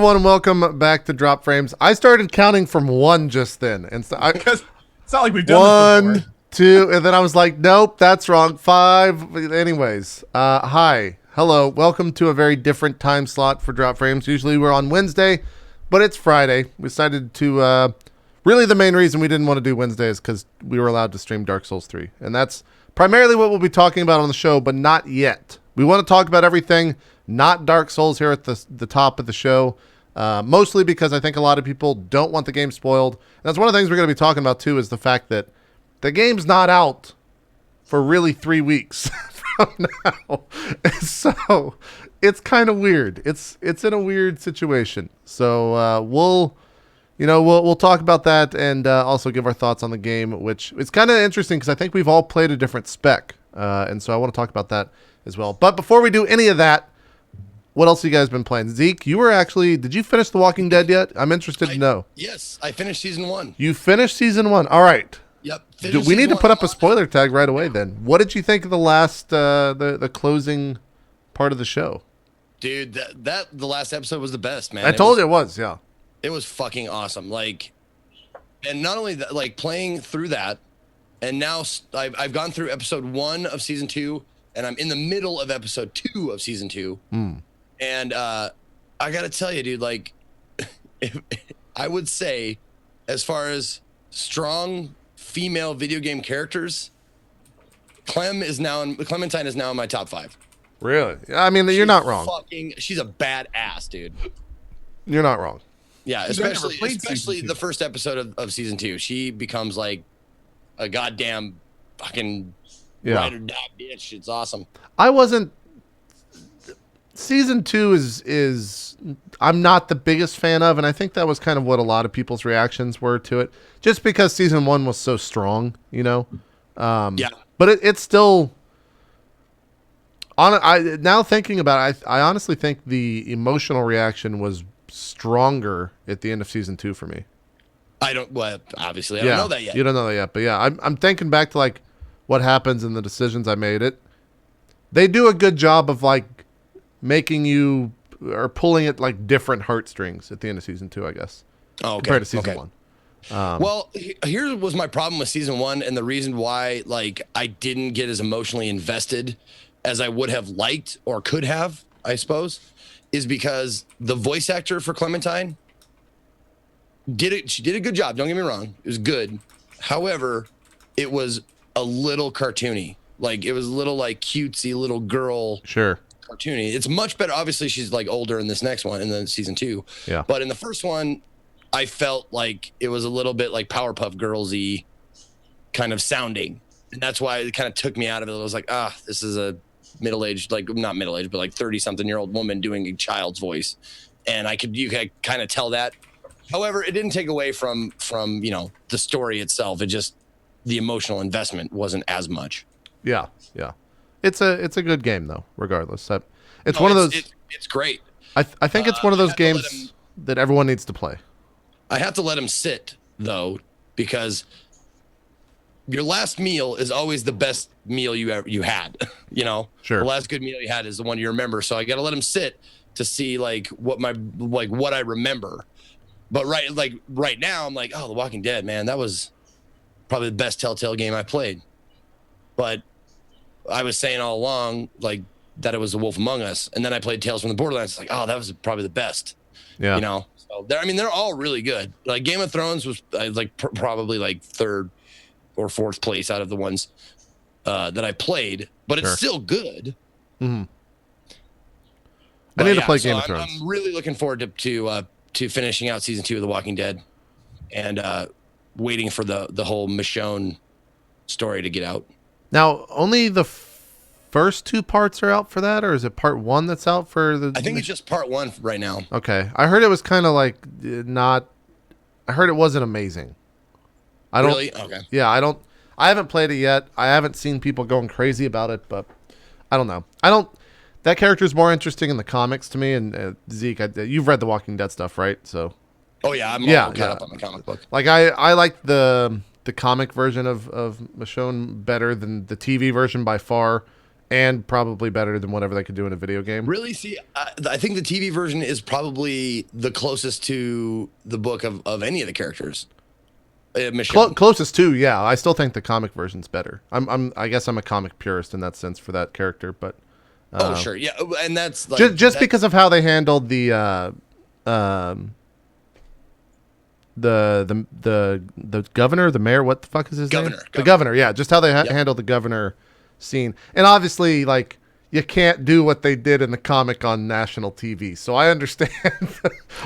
everyone, and welcome back to Drop Frames. I started counting from 1 just then, and so Because it's not like we've done this 1, before. 2, and then I was like, nope, that's wrong. 5. Anyways, hi, hello, welcome to a very different time slot for Drop Frames. Usually we're on Wednesday, but it's Friday. We decided to. Really, the main reason we didn't want to do Wednesday is because we were allowed to stream Dark Souls 3, and that's primarily what we'll be talking about on the show, but not yet. We want to talk about everything, not Dark Souls, here at the top of the show, mostly because I think a lot of people don't want the game spoiled. And that's one of the things we're going to be talking about, too, is the fact that the game's not out for really 3 weeks from now. So it's kind of weird. It's in a weird situation. So we'll talk about that and also give our thoughts on the game, which is kind of interesting because I think we've all played a different spec. And so I want to talk about that as well. But before we do any of that, what else have you guys been playing? Zeke, did you finish The Walking Dead yet? I'm interested to know. Yes, I finished season 1. You finished season 1. All right. Yep. We need to put up a spoiler tag right away then. What did you think of the last, the closing part of the show? Dude, the last episode was the best, man. I told you it was, yeah. It was fucking awesome. And not only that, playing through that, and now I've gone through episode 1 of season 2, and I'm in the middle of episode 2 of season 2. And I gotta tell you, dude, I would say, as far as strong female video game characters, Clementine is now in my top 5. Really? I mean, you're not wrong. She's a badass, dude. You're not wrong. Yeah, She's never especially played season 2. the first episode of season 2. She becomes like a goddamn fucking ride or die bitch. It's awesome. Season 2 is I'm not the biggest fan of, and I think that was kind of what a lot of people's reactions were to it, just because season 1 was so strong, yeah. But it's still now thinking about it, I honestly think the emotional reaction was stronger at the end of season 2 for me. Obviously I don't know that yet. You don't know that yet, but yeah, I'm thinking back to what happens and the decisions I made. They do a good job of making you or pulling it different heartstrings at the end of season 2, I guess. Oh, okay. Compared to season 1. Well, here was my problem with season 1, and the reason why I didn't get as emotionally invested as I would have liked or could have, I suppose, is because the voice actor for Clementine she did a good job. Don't get me wrong. It was good. However, it was a little cartoony. It was a little cutesy little girl. Sure. Cartoony. It's much better. Obviously, she's older in this next one, in the season 2. Yeah. But in the first one, I felt like it was a little bit Powerpuff Girls-y kind of sounding, and that's why it kind of took me out of it. I was like, this is a middle-aged, not middle-aged, but 30-something-year-old woman doing a child's voice, and you could kind of tell that. However, it didn't take away from the story itself. It just, the emotional investment wasn't as much. Yeah. It's a good game though, regardless. It's one of those. It's great. I think it's one of those games that everyone needs to play. I have to let him sit though, because your last meal is always the best meal you had. Sure. The last good meal you had is the one you remember. So I got to let him sit to see what I remember. But right now I'm The Walking Dead, man, that was probably the best Telltale game I played. But I was saying all along that it was The Wolf Among Us, and then I played Tales from the Borderlands. It's that was probably the best. Yeah. So they're all really good. Game of Thrones was probably third or fourth place out of the ones that I played, but it's still good. Mm-hmm. I need to play Game of Thrones. I'm really looking forward to finishing out season 2 of The Walking Dead, and waiting for the whole Michonne story to get out. Now, only the first 2 parts are out for that, or is it part 1 that's out for the? I think it's just part 1 right now. Okay, I heard it was kind of not. I heard it wasn't amazing. Really? Okay. Yeah, I haven't played it yet. I haven't seen people going crazy about it, but I don't know. That character is more interesting in the comics to me. And Zeke, you've read the Walking Dead stuff, right? So. Oh yeah, I'm all caught up on the comic book. I like the comic version of Michonne better than the TV version by far, and probably better than whatever they could do in a video game. Really? See, I think the TV version is probably the closest to the book of any of the characters. Michonne. Closest to, yeah. I still think the comic version's better. I guess I'm a comic purist in that sense for that character, but oh sure, yeah, and that's like, just because of how they handled the governor, the mayor, what the fuck is his name? The governor, yeah. Just how they handled the governor scene, and obviously, like, you can't do what they did in the comic on national TV. So I understand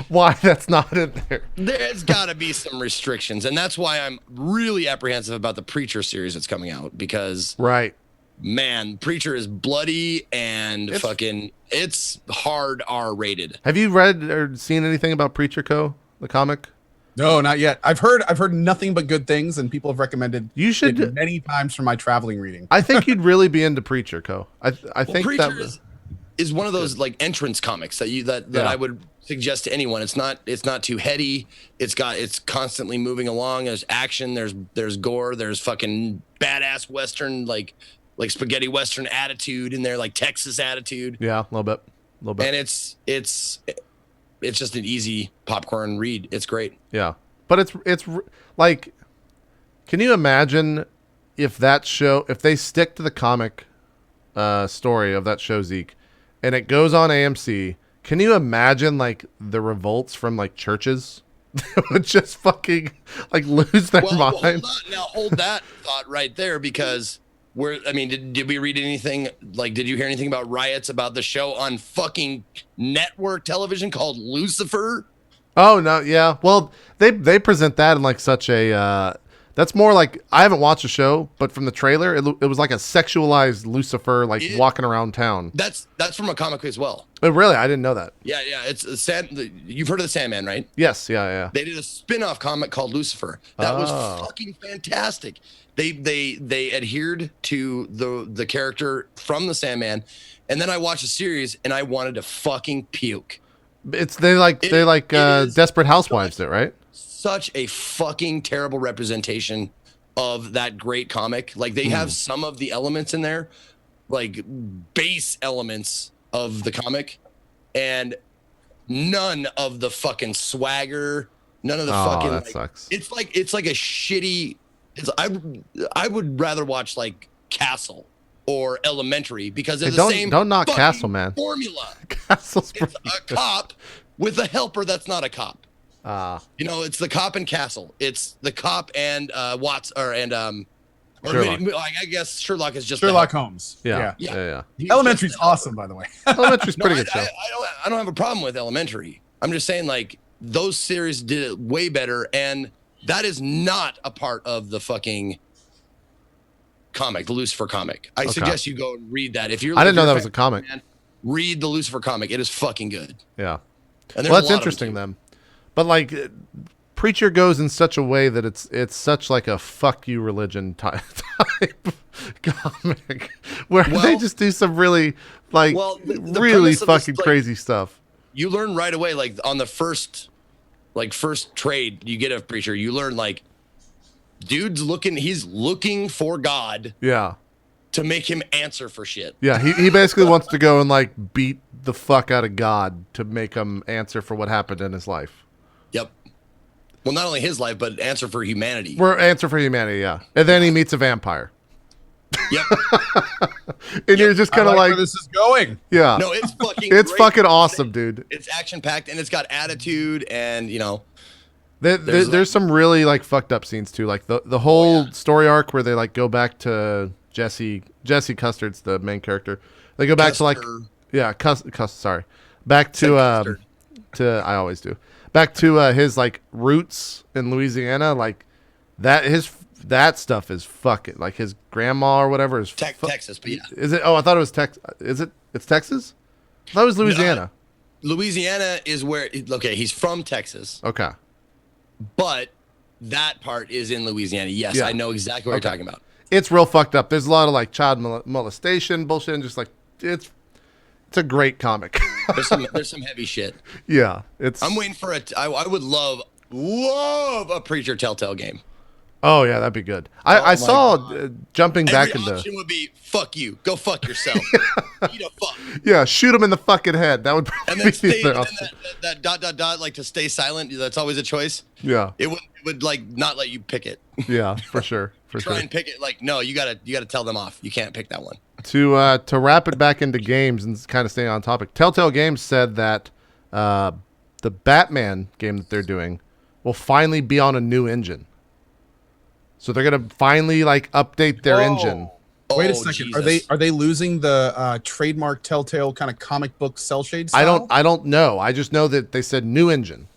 why that's not in there. There's got to be some restrictions, and that's why I'm really apprehensive about the Preacher series that's coming out, because right, man, Preacher is bloody and it's hard R rated. Have you read or seen anything about Preacher Co, the comic? No, not yet. I've heard nothing but good things, and people have recommended you should it many times for my traveling reading. I think you'd really be into Preacher Co. I think Preacher that is one of those like entrance comics that I would suggest to anyone. It's not too heady. It's constantly moving along. There's action. There's gore. There's fucking badass Western like spaghetti Western attitude in there, like Texas attitude. Yeah, a little bit. And it's just an easy popcorn read. It's great. Yeah. But it's like, can you imagine if they stick to the comic story of that show, Zeke, and it goes on AMC, can you imagine like the revolts from like churches that would just fucking like lose their mind? Hold that thought right there, because did we read anything? Like, did you hear anything about riots about the show on fucking network television called Lucifer? Oh no, yeah. Well, they present that in like such a. That's more like, I haven't watched the show, but from the trailer, it was like a sexualized Lucifer, like walking around town. That's from a comic as well. Oh, really? I didn't know that. Yeah. It's you've heard of the Sandman, right? Yes. Yeah. They did a spin-off comic called Lucifer. That was fucking fantastic. They adhered to the character from the Sandman, and then I watched the series and I wanted to fucking puke. They like Desperate Housewives did, right? Such a fucking terrible representation of that great comic. Like, they have some of the elements in there, like base elements of the comic, and none of the fucking swagger, none of the fucking. That sucks. It's like a shitty. I would rather watch like Castle or Elementary, because they're the same. Don't knock Castle, man. Formula. Castle's it's a cop with a helper that's not a cop. It's the cop and Castle. It's the cop and Watts I guess Sherlock is just Sherlock Holmes. Yeah. Elementary's awesome, by the way. Elementary's pretty good show. I don't have a problem with Elementary. I'm just saying, like, those series did it way better, and that is not a part of the fucking comic, the Lucifer comic. I suggest you go and read that. I didn't know that was a comic. Read the Lucifer comic. It is fucking good. Yeah. Well, that's interesting then. But like, Preacher goes in such a way that it's such like a fuck you religion type comic, where they just do some really really fucking crazy stuff. You learn right away, like on the first trade you get of Preacher, you learn like, he's looking for God. Yeah. To make him answer for shit. Yeah, he basically wants to go and like beat the fuck out of God to make him answer for what happened in his life. Yep. Well, not only his life, but answer for humanity. Answer for humanity, yeah. And then he meets a vampire. Yep. And you're just kind of like, where this is going. Yeah. No, it's fucking it's great. fucking awesome, dude. It's action packed, and it's got attitude, and there's some really like fucked up scenes too, like the whole story arc where they like go back to Jesse Custard's the main character. They go back to like sorry, back to I always do. Back to his like roots in Louisiana, like that stuff is fucking, like his grandma or whatever is Texas, but yeah. Is it? Oh, I thought it was Texas. It's Texas? I thought it was Louisiana. Louisiana is where. Okay, he's from Texas. Okay, but that part is in Louisiana. Yes, I know exactly what you're talking about. It's real fucked up. There's a lot of like child molestation bullshit, and just like it's a great comic. there's some heavy shit. Yeah, I'm waiting for I would love a Preacher Telltale game. Oh yeah, that'd be good. Oh I my saw God. jumping Every back into option would be, fuck you. Go fuck yourself. Fuck you. Go fuck yourself. Eat a fuck. yeah, shoot him in the fucking head. That would probably And then be the and option. then that dot dot dot like to stay silent. That's always a choice. Yeah, It would like not let you pick it. yeah, for sure, for Try sure. and pick it. Like no, you gotta tell them off. You can't pick that one. To wrap it back into games and kind of staying on topic, Telltale Games said that the Batman game that they're doing will finally be on a new engine. So they're gonna finally like update their engine. Wait a Oh, second. Jesus. Are they losing the trademark Telltale kind of comic book cell shade style? I don't know. I just know that they said new engine.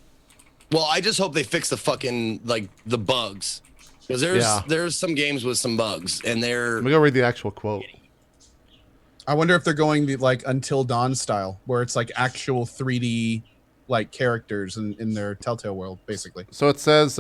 Well, I just hope they fix the fucking like the bugs, because Yeah. there's some games with some bugs, and they're Let me go read the actual quote. I wonder if they're going the like Until Dawn style, where it's like actual 3D like characters in their Telltale world, basically. So it says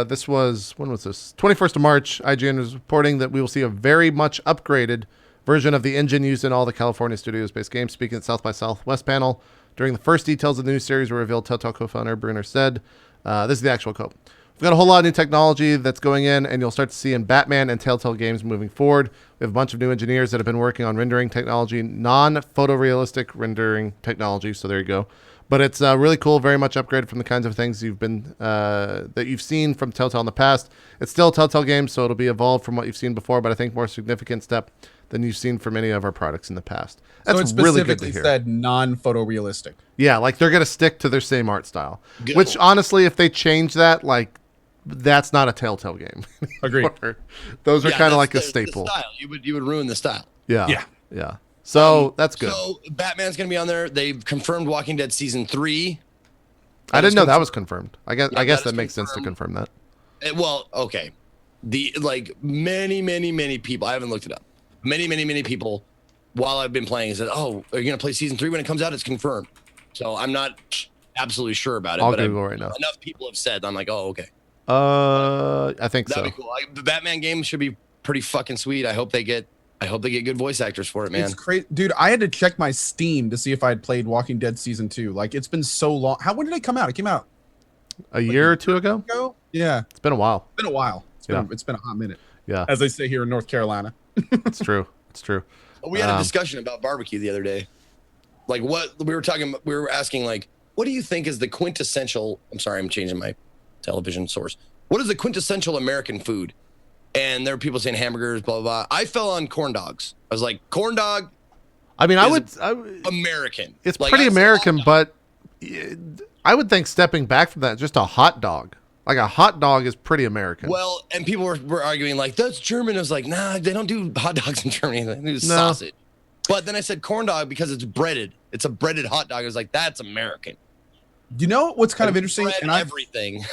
this was, when was this? 21st of March. IGN is reporting that we will see a very much upgraded version of the engine used in all the California Studios-based games. Speaking at South by Southwest panel, during the first details of the new series were revealed, Telltale co-founder Bruner said, this is the actual quote. We've got a whole lot of new technology that's going in, and you'll start to see in Batman and Telltale games moving forward. We have a bunch of new engineers that have been working on rendering technology, non-photorealistic rendering technology. So there you go. But it's really cool, very much upgraded from the kinds of things you've been that you've seen from Telltale in the past. It's still a Telltale game, so it'll be evolved from what you've seen before, but I think more significant step than you've seen from any of our products in the past. That's So it really good to specifically hear. said non-photorealistic. Yeah, like they're gonna stick to their same art style. Good. Which honestly, if they change that, like that's not a Telltale game. Agreed. anymore. Those are yeah, kind of that's like a the staple. style. You would ruin the style. Yeah, Yeah. yeah. So that's good. So Batman's gonna be on there. They've confirmed Walking Dead season 3. I didn't know that was confirmed. I guess Yeah, that that is makes sense to confirmed. confirm that. Well, okay. The like many people. I haven't looked it up. Many people. While I've been playing, said, "Oh, are you gonna play season 3 when it comes out?" It's confirmed. So I'm not absolutely sure about it. I'll but Google right now. Enough people have said. I'm like, oh, okay. I think so. That'd be cool. The Batman game should be pretty fucking sweet. I hope they get good voice actors for it, man. It's crazy, dude. I had to check my Steam to see if I had played Walking Dead season 2. Like it's been so long. When did it come out? It came out A year or two ago. Yeah, It's been a while. it's been a while. Yeah. It's been a hot minute, Yeah, as they say here in North Carolina. it's true. It's true. We had a discussion about barbecue the other day. Like what we were asking, like, what do you think is the quintessential? I'm sorry, I'm changing my television source. What is the quintessential American food? And there were people saying hamburgers, blah blah blah. I fell on corn dogs. I was like, corn dog. I mean, Is I American. it's Like, pretty I saw American, hot but I would think stepping back from that, just a hot dog. Like a hot dog is pretty American. Well, and people were arguing like that's German. I was like, nah, they don't do hot dogs in Germany. They do sausage. But then I said corn dog because it's breaded. It's a breaded hot dog. I was like, that's American. You know what's kind of interesting? Bread And everything.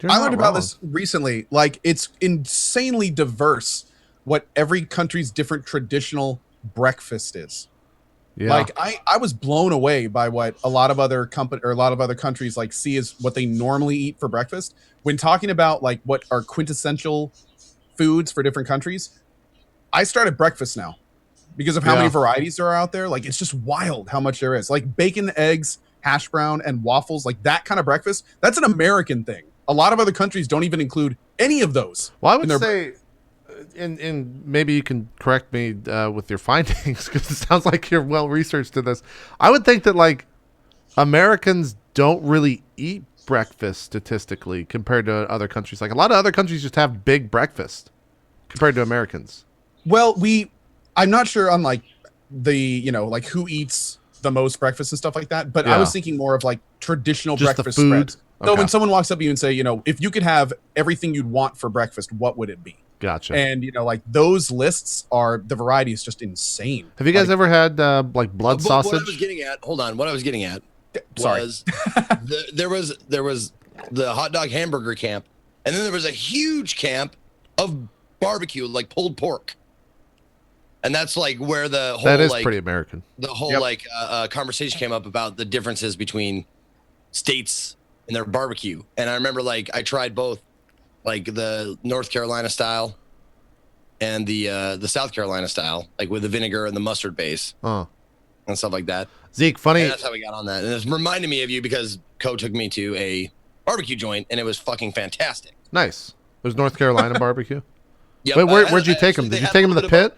You're I not learned about wrong. this recently. Like it's insanely diverse what every country's different traditional breakfast is. Yeah. Like I was blown away by what a lot of other countries like see as what they normally eat for breakfast. When talking about like what are quintessential foods for different countries, I started breakfast now because of how many varieties there are out there. Like it's just wild how much there is. Like bacon, eggs, hash brown, and waffles, like that kind of breakfast. That's an American thing. A lot of other countries don't even include any of those. Well, I in would their say, and maybe you can correct me with your findings because it sounds like you're well researched in this. I would think that like Americans don't really eat breakfast statistically compared to other countries. Like a lot of other countries just have big breakfast compared to Americans. Well, I'm not sure on like the, like who eats the most breakfast and stuff like that, but I was thinking more of like traditional Just the breakfast food? spreads. So Okay. when someone walks up to you and say, if you could have everything you'd want for breakfast, what would it be? Gotcha. And like those lists the variety is just insane. Have you guys ever had like blood But sausage? What I was getting at, hold on. What I was getting at Sorry. was there was the hot dog hamburger camp, and then there was a huge camp of barbecue, like pulled pork, and that's like where the whole That is like pretty American. the whole Yep. like conversation came up about the differences between states and their barbecue. And I remember like I tried both, like the North Carolina style and the South Carolina style, like with the vinegar and the mustard base Oh, and stuff like that. Zeke, funny. And that's how we got on that. And it's reminded me of you because Co took me to a barbecue joint and it was fucking fantastic. Nice. There's North Carolina barbecue. Yep. Wait, where'd you take him? Did you take him to the pit?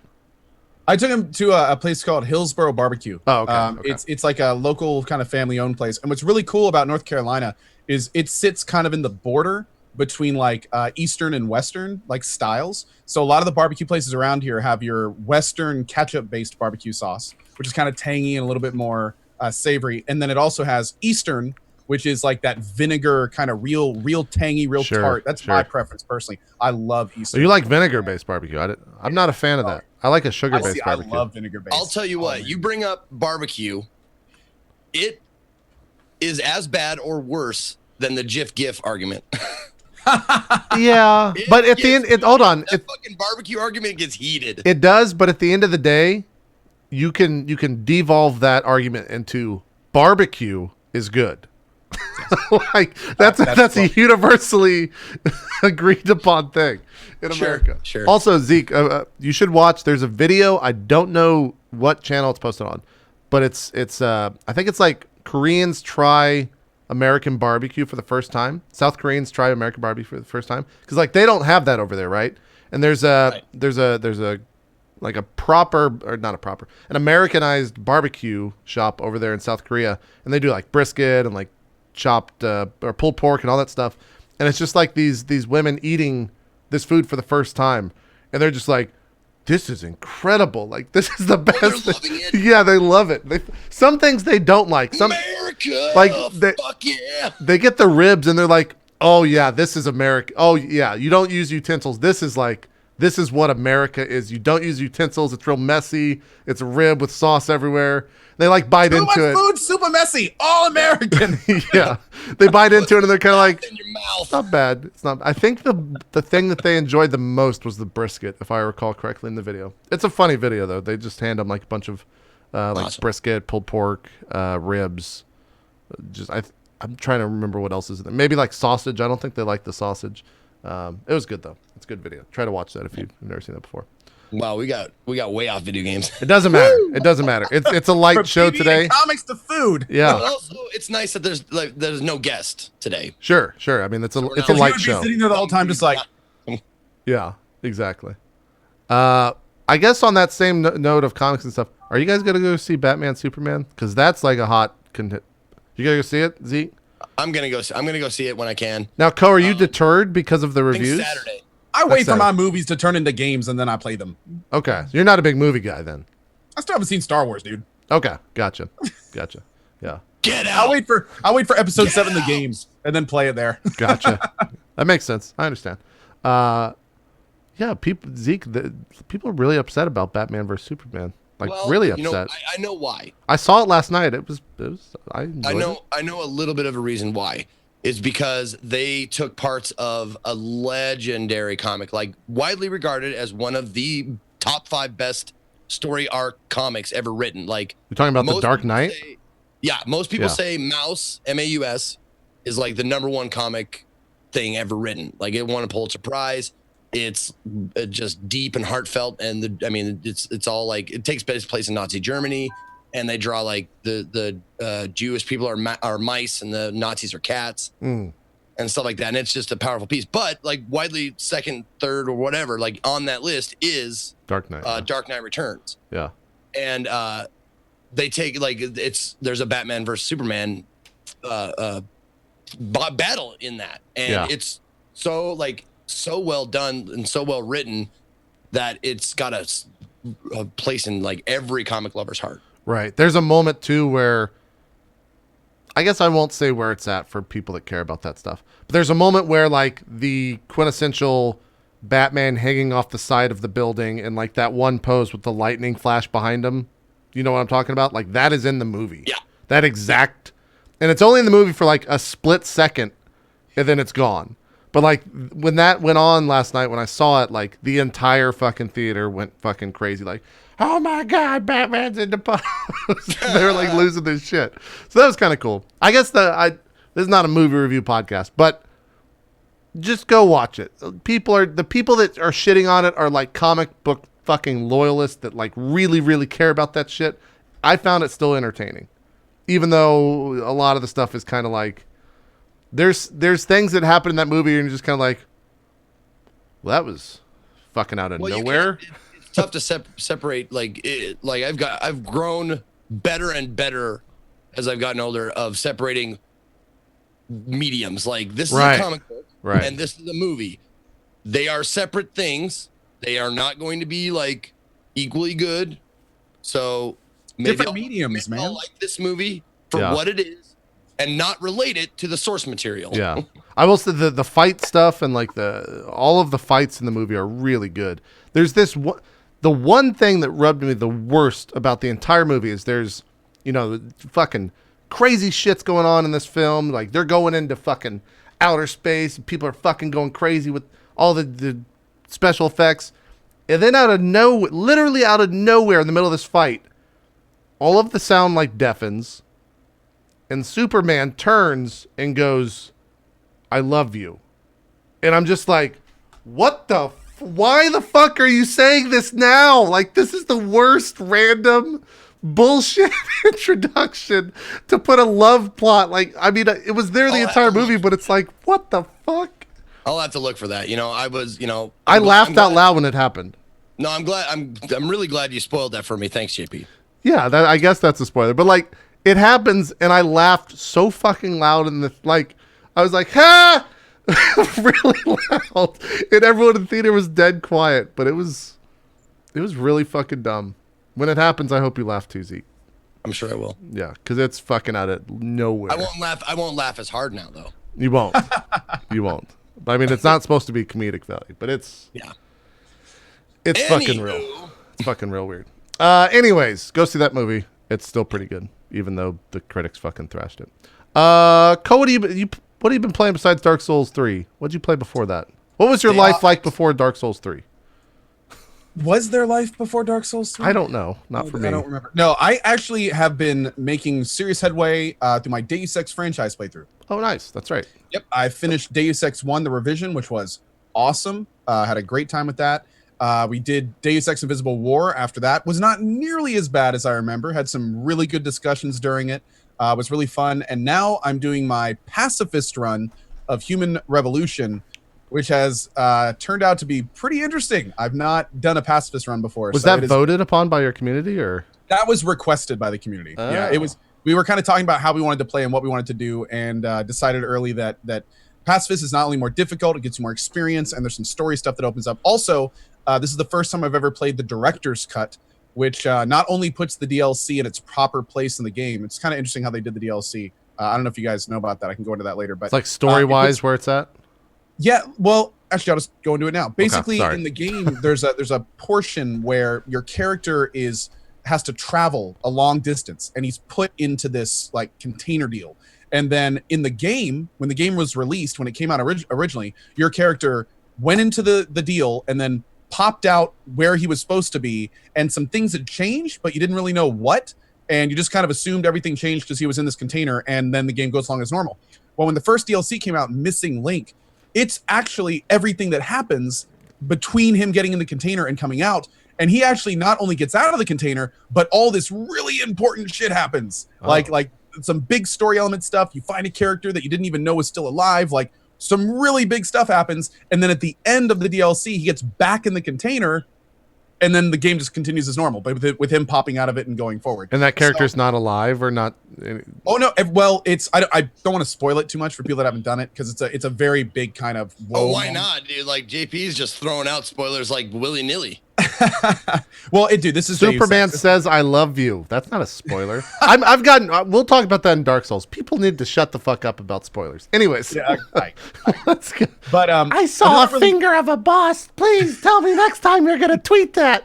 I took him to a place called Hillsboro Barbecue. Oh, okay. It's like a local kind of family-owned place. And what's really cool about North Carolina is it sits kind of in the border between like Eastern and Western like styles. So a lot of the barbecue places around here have your Western ketchup-based barbecue sauce, which is kind of tangy and a little bit more savory. And then it also has Eastern, which is like that vinegar kind of real tangy, real tart. That's my preference personally. I love Eastern. So you like vinegar-based barbecue? I'm not a fan of that. I like a sugar-based barbecue. I love vinegar-based. I'll tell you what. You bring up barbecue, it is as bad or worse than the GIF argument. Yeah, but at the end, hold on. That fucking barbecue argument gets heated. It does, but at the end of the day, you can devolve that argument into barbecue is good. Like that's a universally agreed upon thing in America. Sure. Also, Zeke, you should watch. There's a video. I don't know what channel it's posted on, but it's I think it's like Koreans try American barbecue for the first time. South Koreans try American barbecue for the first time because like they don't have that over there, right? And there's a like a proper or not a proper an Americanized barbecue shop over there in South Korea, and they do like brisket and like chopped or pulled pork and all that stuff, and it's just like these women eating this food for the first time, and they're just like, this is incredible, like this is the best. They're loving it. Yeah, they love it. Some things they don't like. Some America, like fuck yeah. They get the ribs and they're like, oh yeah, this is America. Oh yeah, you don't use utensils. This is what America is. You don't use utensils. It's real messy. It's a rib with sauce everywhere. They like bite into it. Food, super messy, all American. Yeah, they bite into it and they're kind of like, in your mouth. it's not bad. It's not. I think the thing that they enjoyed the most was the brisket, if I recall correctly in the video. It's a funny video though. They just hand them like a bunch of like brisket, pulled pork, ribs. I'm trying to remember what else is in there. Maybe like sausage. I don't think they like the sausage. It was good though. It's a good video. Try to watch that if you've never seen that before. Wow, we got way off video games. It doesn't matter. It doesn't matter. It's a light From show TV today. comics to food. Yeah. But also, it's nice that there's no guest today. Sure. I mean, it's a Because light you would be show. sitting there the whole time, just like, Yeah, exactly. I guess on that same note of comics and stuff, are you guys gonna go see Batman Superman? Because that's like a hot. You gotta go see it, Zeke? I'm gonna go see it when I can. Now, Co, are you deterred because of the I think reviews? Saturday. I wait for Saturday. my movies to turn into games and then I play them. Okay, so you're not a big movie guy then. I still haven't seen Star Wars, dude. Okay, gotcha. Yeah, Get I'll out. wait for episode 7 of the games and then play it there. gotcha. That makes sense. I understand. Yeah, people are really upset about Batman versus Superman. Like really upset. I know why. I saw it last night. It was. I enjoyed it. I know a little bit of a reason why. It's because they took parts of a legendary comic, like widely regarded as one of the top 5 best story arc comics ever written. Like You're talking about the Dark Knight? Most people say Mouse, Maus, is like the #1 comic thing ever written. Like it won a Pulitzer Prize. It's just deep and heartfelt, and it's all like it takes place in Nazi Germany, and they draw like the Jewish people are mice and the Nazis are cats and stuff like that, and it's just a powerful piece. But like widely second, third, or whatever, like on that list is Dark Knight. Dark Knight Returns. Yeah, and they take like there's a Batman versus Superman battle in that, and it's so well done and so well written that it's got a place in like every comic lover's heart. right. There's a moment too where I guess I won't say where it's at for people that care about that stuff, but there's a moment where like the quintessential Batman hanging off the side of the building and like that one pose with the lightning flash behind him. You know what I'm talking about? Like that is in the movie. Yeah. That exact, and it's only in the movie for like a split second and then it's gone. But like when that went on last night, when I saw it, like the entire fucking theater went fucking crazy. Like, oh my God, Batman's in the pose. They were like losing their shit. So that was kind of cool. I guess this is not a movie review podcast, but just go watch it. The people that are shitting on it are like comic book fucking loyalists that like really, really care about that shit. I found it still entertaining, even though a lot of the stuff is kind of like, there's things that happen in that movie and you're just kind of like, Well, that was fucking out of Well, nowhere. it's tough to separate. Like I've grown better and better as I've gotten older of separating mediums. Like this is Right. a comic book, Right. and this is a movie. They are separate things. They are not going to be like equally good. So maybe Different mediums, maybe man. I'll like this movie for Yeah. what it is, and not relate it to the source material. Yeah. I will say the fight stuff and like all of the fights in the movie are really good. There's the one thing that rubbed me the worst about the entire movie is there's, fucking crazy shit's going on in this film. Like they're going into fucking outer space and people are fucking going crazy with all the special effects. And then literally out of nowhere in the middle of this fight, all of the sound like deafens and Superman turns and goes, I love you. And I'm just like, why the fuck are you saying this now? Like, this is the worst random bullshit introduction to put a love plot. Like, I mean, it was there the entire movie, but it's like, what the fuck? I'll have to look for that. I laughed out loud when it happened. No, I'm glad. I'm really glad you spoiled that for me. Thanks, JP. Yeah, I guess that's a spoiler. But like, it happens, and I laughed so fucking loud, and I was like, ha! Really loud, and everyone in the theater was dead quiet. But it was really fucking dumb. When it happens, I hope you laugh too, Zeke. I'm sure I will. Yeah, because it's fucking out of nowhere. I won't laugh as hard now, though. You won't. You won't. I mean, it's not supposed to be comedic value, but it's fucking real. It's fucking real weird. Anyways, go see that movie. It's still pretty good, even though the critics fucking thrashed it. Cole, what have you been playing besides Dark Souls 3? What did you play before that? What was your life like before Dark Souls 3? Was there life before Dark Souls 3? I don't know. Not for me. I don't remember. No, I actually have been making serious headway through my Deus Ex franchise playthrough. Oh, nice. That's right. Yep, I finished Deus Ex 1, the revision, which was awesome. Had a great time with that. We did Deus Ex Invisible War after that. Was not nearly as bad as I remember. Had some really good discussions during it. Was really fun. And now I'm doing my pacifist run of Human Revolution, which has turned out to be pretty interesting. I've not done a pacifist run before. Was that voted upon by your community, or? That was requested by the community. Oh. Yeah, it was. We were kind of talking about how we wanted to play and what we wanted to do, and decided early that pacifist is not only more difficult, it gets you more experience, and there's some story stuff that opens up. Also, this is the first time I've ever played the director's cut, which not only puts the DLC in its proper place in the game. It's kind of interesting how they did the DLC. I don't know if you guys know about that. I can go into that later. But It's like story-wise where it's at? Yeah, well, actually, I'll just go into it now. Basically, sorry. in the game, there's a portion where your character has to travel a long distance, and he's put into this like container deal. And then in the game, when the game was released, when it came out originally, your character went into the deal and then popped out where he was supposed to be, and some things had changed, but you didn't really know what, and you just kind of assumed everything changed because he was in this container, and then the game goes along as normal. Well, when the first DLC came out, Missing Link, it's actually everything that happens between him getting in the container and coming out. And he actually not only gets out of the container, but all this really important shit happens. Oh. Like some big story element stuff. You find a character that you didn't even know was still alive. Like some really big stuff happens. And then at the end of the DLC, he gets back in the container, and then the game just continues as normal, but with him popping out of it and going forward. And that character's not alive or not? Oh no! Well, I don't want to spoil it too much for people that haven't done it, because it's a very big kind of. Oh, why not, dude? Like JP's just throwing out spoilers like willy nilly. Well, dude, this is Superman says "I love you." That's not a spoiler. I've gotten. We'll talk about that in Dark Souls. People need to shut the fuck up about spoilers. Anyways, Yeah, let's go. but I saw a finger of a boss. Please tell me next time you're gonna tweet that.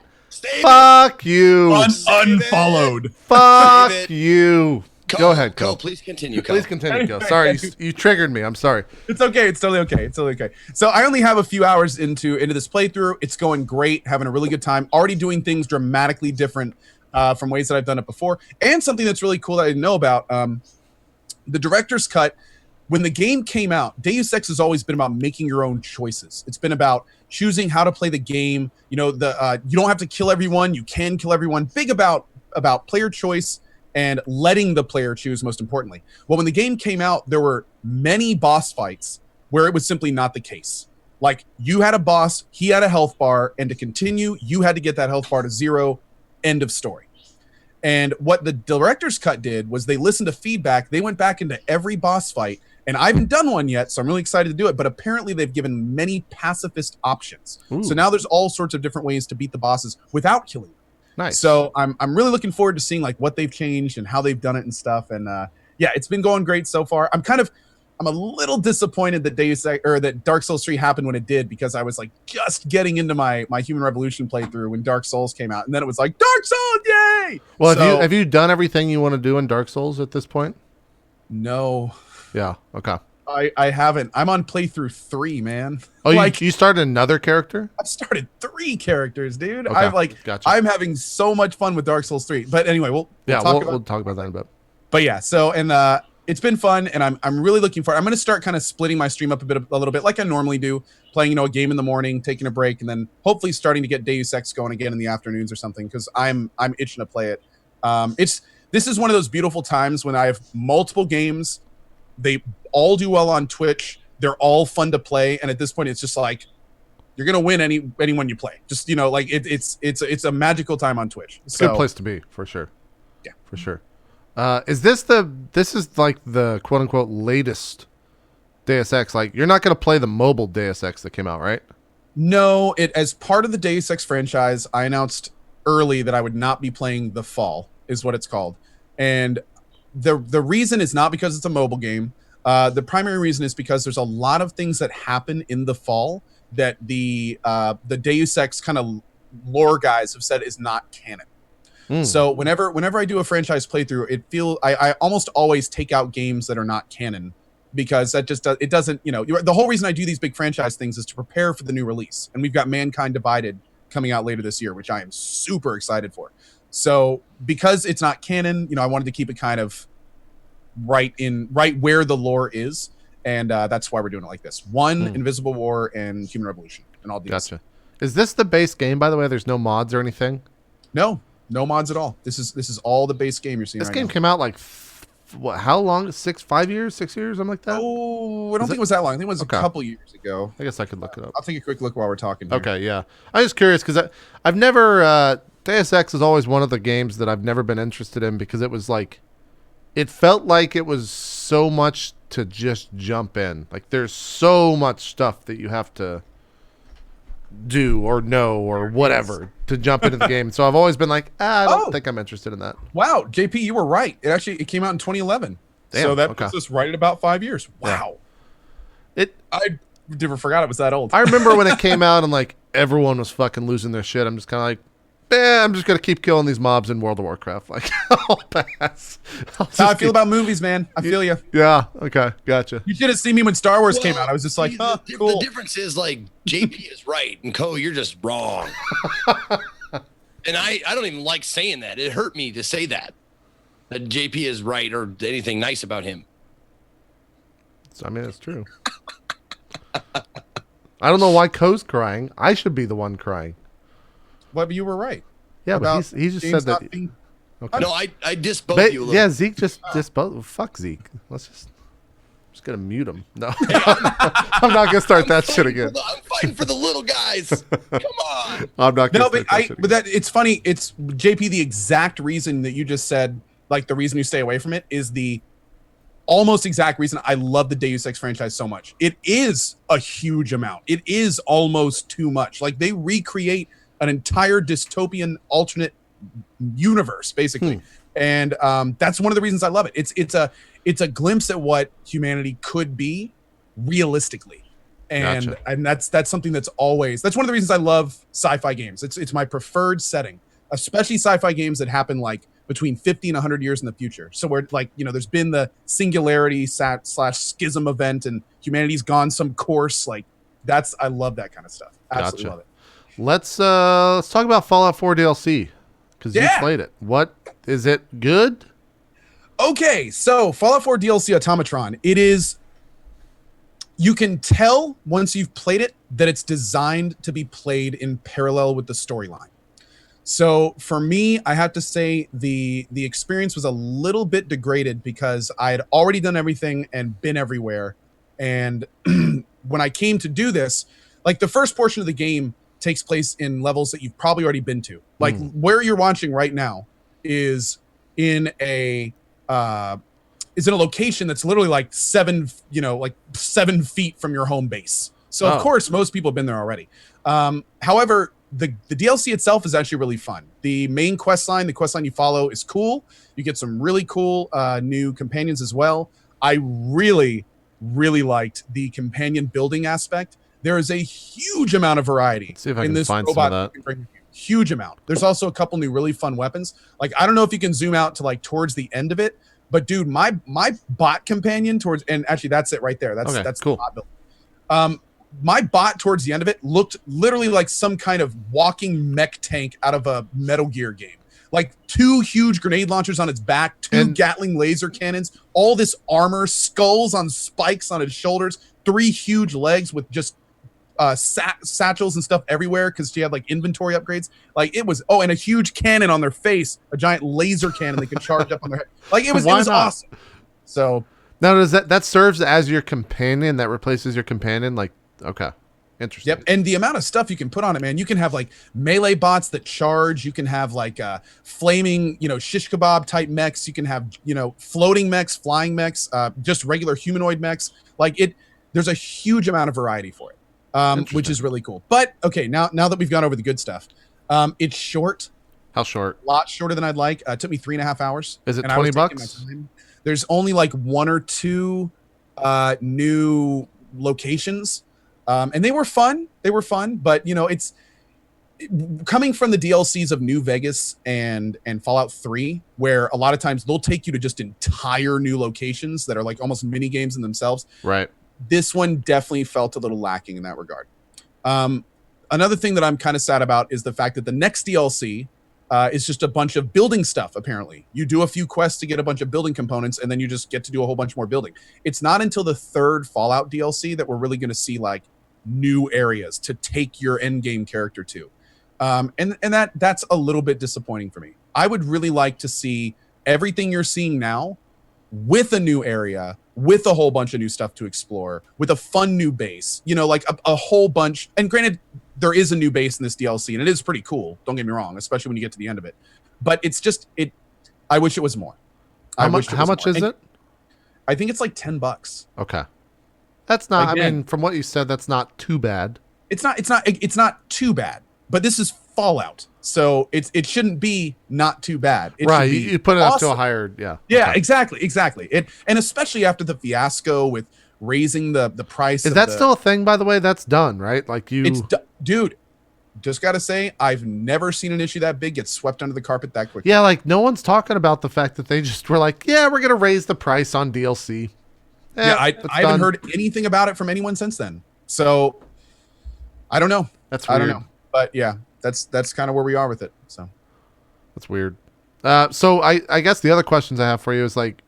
Fuck you. Unfollowed. Fuck you. Go ahead, Cole. Cole. Please continue. Cole. Please continue, Cole. Sorry, you triggered me. I'm sorry. It's okay. It's totally okay. It's totally okay. So I only have a few hours into this playthrough. It's going great. Having a really good time. Already doing things dramatically different from ways that I've done it before. And something that's really cool that I didn't know about. The director's cut. When the game came out, Deus Ex has always been about making your own choices. It's been about choosing how to play the game. You know, you don't have to kill everyone. You can kill everyone. Big about player choice and letting the player choose, most importantly. Well, when the game came out, there were many boss fights where it was simply not the case. Like you had a boss, he had a health bar, and to continue, you had to get that health bar to 0. End of story. And what the director's cut did was they listened to feedback. They went back into every boss fight, and I haven't done one yet, so I'm really excited to do it. But apparently, they've given many pacifist options. Ooh. So now there's all sorts of different ways to beat the bosses without killing them. Nice. So I'm really looking forward to seeing like what they've changed and how they've done it and stuff. And yeah, it's been going great so far. I'm a little disappointed that that Dark Souls 3 happened when it did, because I was like just getting into my Human Revolution playthrough when Dark Souls came out, and then it was like Dark Souls, yay! Well, have you done everything you want to do in Dark Souls at this point? No. Yeah. Okay. I haven't. I'm on playthrough 3, man. Oh, you started another character? I've started 3 characters, dude. Okay. Gotcha. I'm having so much fun with Dark Souls 3. But anyway, we'll talk about that in a bit. But yeah, so it's been fun, and I'm really looking forward. I'm going to start kind of splitting my stream up a little bit, like I normally do, playing a game in the morning, taking a break, and then hopefully starting to get Deus Ex going again in the afternoons or something, because I'm itching to play it. This is one of those beautiful times when I have multiple games. They all do well on Twitch. They're all fun to play, and at this point, it's just like you're going to win anyone you play. Just like it's a magical time on Twitch. It's a good place to be, for sure. Yeah, for sure. Is this like the quote unquote latest Deus Ex? Like, you're not going to play the mobile Deus Ex that came out, right? No, as part of the Deus Ex franchise, I announced early that I would not be playing The Fall, is what it's called. And the reason is not because it's a mobile game. The primary reason is because there's a lot of things that happen in The Fall that the Deus Ex kind of lore guys have said is not canon. So whenever I do a franchise playthrough, I almost always take out games that are not canon, because that just it doesn't, the whole reason I do these big franchise things is to prepare for the new release. And we've got Mankind Divided coming out later this year, which I am super excited for. So because it's not canon, I wanted to keep it kind of right where the lore is. And that's why we're doing it like this. Invisible War and Human Revolution, and all these. Gotcha. Is this the base game, by the way? There's no mods or anything? No mods at all. This is all the base game you're seeing. This game came out like how long? 5 years, 6 years, something like that? Oh, I don't think it was that long. I think it was a couple years ago. I guess I could look it up. I'll take a quick look while we're talking here. Okay, yeah. I'm just curious because I've never Deus Ex is always one of the games that I've never been interested in, because it was like, it felt like it was so much to just jump in. Like, there's so much stuff that you have to do or know or whatever to jump into the game. So I've always been like, I don't think I'm interested in that. Wow, JP, you were right. It came out in 2011. Damn, so that puts us right at about 5 years. Wow. Yeah. I never forgot it was that old. I remember when it came out and like everyone was fucking losing their shit. I'm just kind of like, I'm just gonna keep killing these mobs in World of Warcraft. Like, I'll pass. That's how I feel about movies, man. I feel you. Yeah. Okay. Gotcha. You should have seen me when Star Wars came out. I was just like, cool. The difference is like JP is right and Coh, you're just wrong. And I don't even like saying that. It hurt me to say that JP is right or anything nice about him. I mean, it's true. I don't know why Coh's crying. I should be the one crying. But you were right. Yeah, but he just said that. Okay. No, I diss both of you a little. Yeah, Zeke just both. Fuck Zeke. Let's just gonna mute him. No, I'm not gonna start that shit again. I'm fighting for the little guys. Come on. I'm not gonna start that shit but that it's funny. It's JP. The exact reason that you just said, like the reason you stay away from it, is the almost exact reason I love the Deus Ex franchise so much. It is a huge amount. It is almost too much. Like, they recreate an entire dystopian alternate universe, basically. And that's one of the reasons I love it. It's a glimpse at what humanity could be realistically. And and that's something that's one of the reasons I love sci-fi games. It's my preferred setting, especially sci-fi games that happen like between 50 and 100 years in the future. So we're like, there's been the singularity / schism event and humanity's gone some course. Like, I love that kind of stuff. Absolutely love it. Let's talk about Fallout 4 DLC, because you played it. What is it? Good? Okay, so Fallout 4 DLC Automatron. It is. You can tell once you've played it that it's designed to be played in parallel with the storyline. So for me, I have to say the experience was a little bit degraded because I had already done everything and been everywhere. And when I came to do this, like the first portion of the game takes place in levels that you've probably already been to. Like where you're watching right now is in a location that's literally like 7 feet from your home base. So of course most people have been there already. However, the DLC itself is actually really fun. The main quest line, the quest line you follow, is cool. You get some really cool new companions as well. I really liked the companion building aspect. There is a huge amount of variety in this robot. Huge amount. There's also a couple new really fun weapons. Like, I don't know if you can zoom out to like towards the end of it, but dude, my bot companion towards, and actually that's it right there. That's cool. The bot building. My bot towards the end of it looked literally like some kind of walking mech tank out of a Metal Gear game. Like 2 huge grenade launchers on its back, 2 Gatling laser cannons, all this armor, skulls on spikes on its shoulders, 3 huge legs with just satchels and stuff everywhere because she had like inventory upgrades. Like it was, and a huge cannon on their face, a giant laser cannon they could charge up on their head. Like it was awesome. So now does that serves as your companion, that replaces your companion? Like, okay. Interesting. Yep. And the amount of stuff you can put on it, man, you can have like melee bots that charge. You can have like flaming, shish kebab type mechs. You can have, floating mechs, flying mechs, just regular humanoid mechs. Like there's a huge amount of variety for it, which is really cool. But okay, now that we've gone over the good stuff, it's short. How short? A lot shorter than I'd like. It took me 3.5 hours. Is it $20? There's only like 1 or 2 new locations. And they were fun, but it's coming from the DLCs of New Vegas and Fallout 3, where a lot of times they'll take you to just entire new locations that are like almost mini games in themselves. Right. This one definitely felt a little lacking in that regard. Another thing that I'm kind of sad about is the fact that the next DLC is just a bunch of building stuff. Apparently you do a few quests to get a bunch of building components, and then you just get to do a whole bunch more building. It's not until the 3rd Fallout DLC that we're really going to see like new areas to take your end game character to. And that's a little bit disappointing for me. I would really like to see everything you're seeing now with a new area, with a whole bunch of new stuff to explore, with a fun new base, like a whole bunch. And granted, there is a new base in this DLC, and it is pretty cool. Don't get me wrong, especially when you get to the end of it. But it's just I wish it was more. How much is it? I think it's like $10. Okay. That's not, Again, I mean, from what you said, that's not too bad. It's not too bad, but this is Fallout. So it shouldn't be not too bad. Right. You put it up to a higher, yeah. Yeah, okay. Exactly. And especially after the fiasco with raising the price. Is that still a thing, by the way? That's done, right? Like dude, just got to say, I've never seen an issue that big get swept under the carpet that quickly. Yeah, like no one's talking about the fact that they just were like, yeah, we're going to raise the price on DLC. I haven't heard anything about it from anyone since then. So I don't know. That's weird. I don't know. But yeah, that's kind of where we are with it. So that's weird. So I guess the other questions I have for you is like,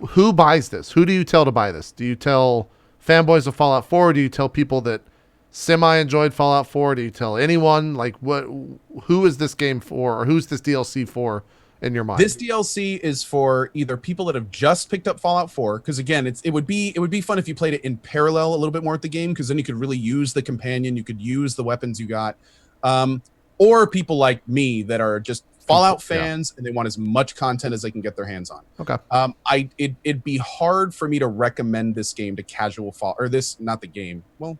who buys this? Who do you tell to buy this? Do you tell fanboys of Fallout 4? Do you tell people that semi enjoyed Fallout 4? Do you tell anyone? Like who is this game for, or who's this DLC for? In your mind, this DLC is for either people that have just picked up Fallout 4, because again, it would be fun if you played it in parallel a little bit more with the game, because then you could really use the companion, you could use the weapons you got, or people like me that are just Fallout fans and they want as much content as they can get their hands on. Okay. It'd be hard for me to recommend this game to casual not the game. Well,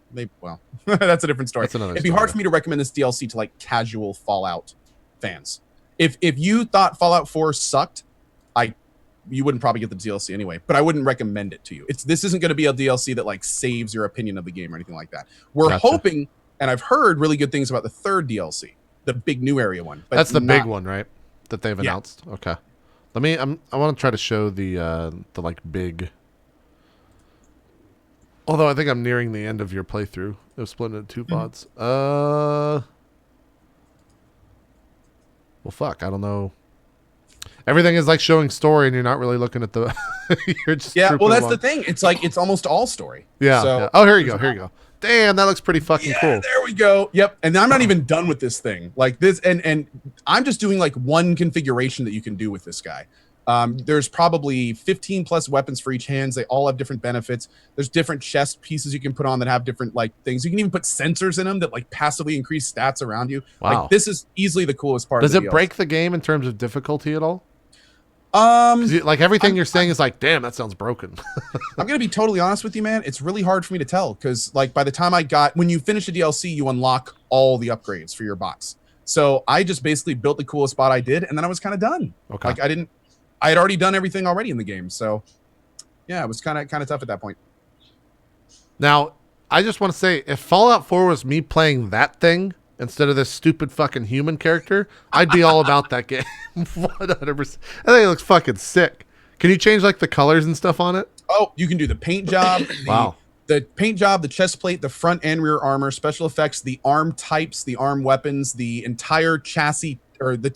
that's a different story. It'd be hard for me to recommend this DLC to like casual Fallout fans. If you thought Fallout 4 sucked, you wouldn't probably get the DLC anyway, but I wouldn't recommend it to you. This isn't going to be a DLC that like saves your opinion of the game or anything like that. We're hoping, and I've heard really good things about the 3rd DLC, the big new area one. But that's the big one, right? That they've announced. Yeah. Okay. I want to try to show the like big. Although I think I'm nearing the end of your playthrough. It was split into 2 VODs. Well, fuck, I don't know. Everything is like showing story, and you're not really looking at the. You're just well, that's the thing. It's like it's almost all story. Yeah. So, oh, here you go. Damn, that looks pretty fucking cool. There we go. Yep. And I'm not even done with this thing. Like this, and I'm just doing like one configuration that you can do with this guy. There's probably 15 plus weapons for each hands. They all have different benefits. There's different chest pieces you can put on that have different like things. You can even put sensors in them that like passively increase stats around you. Wow. Like this is easily the coolest part. Does of the it DLC. break the game in terms of difficulty at all? 'Cause like everything you're saying is like, damn, that sounds broken. I'm gonna be totally honest with you, man. It's really hard for me to tell because, like, by the time when you finish the DLC, you unlock all the upgrades for your bots. So I just basically built the coolest bot I did, and then I was kind of done. Okay. Like I had already done everything already in the game. So yeah, it was kind of tough at that point. Now, I just want to say, if Fallout 4 was me playing that thing instead of this stupid fucking human character, I'd be all about that game. 100%. I think it looks fucking sick. Can you change like the colors and stuff on it? Oh, you can do the paint job. Wow. The paint job, the chest plate, the front and rear armor, special effects, the arm types, the arm weapons, the entire chassis or the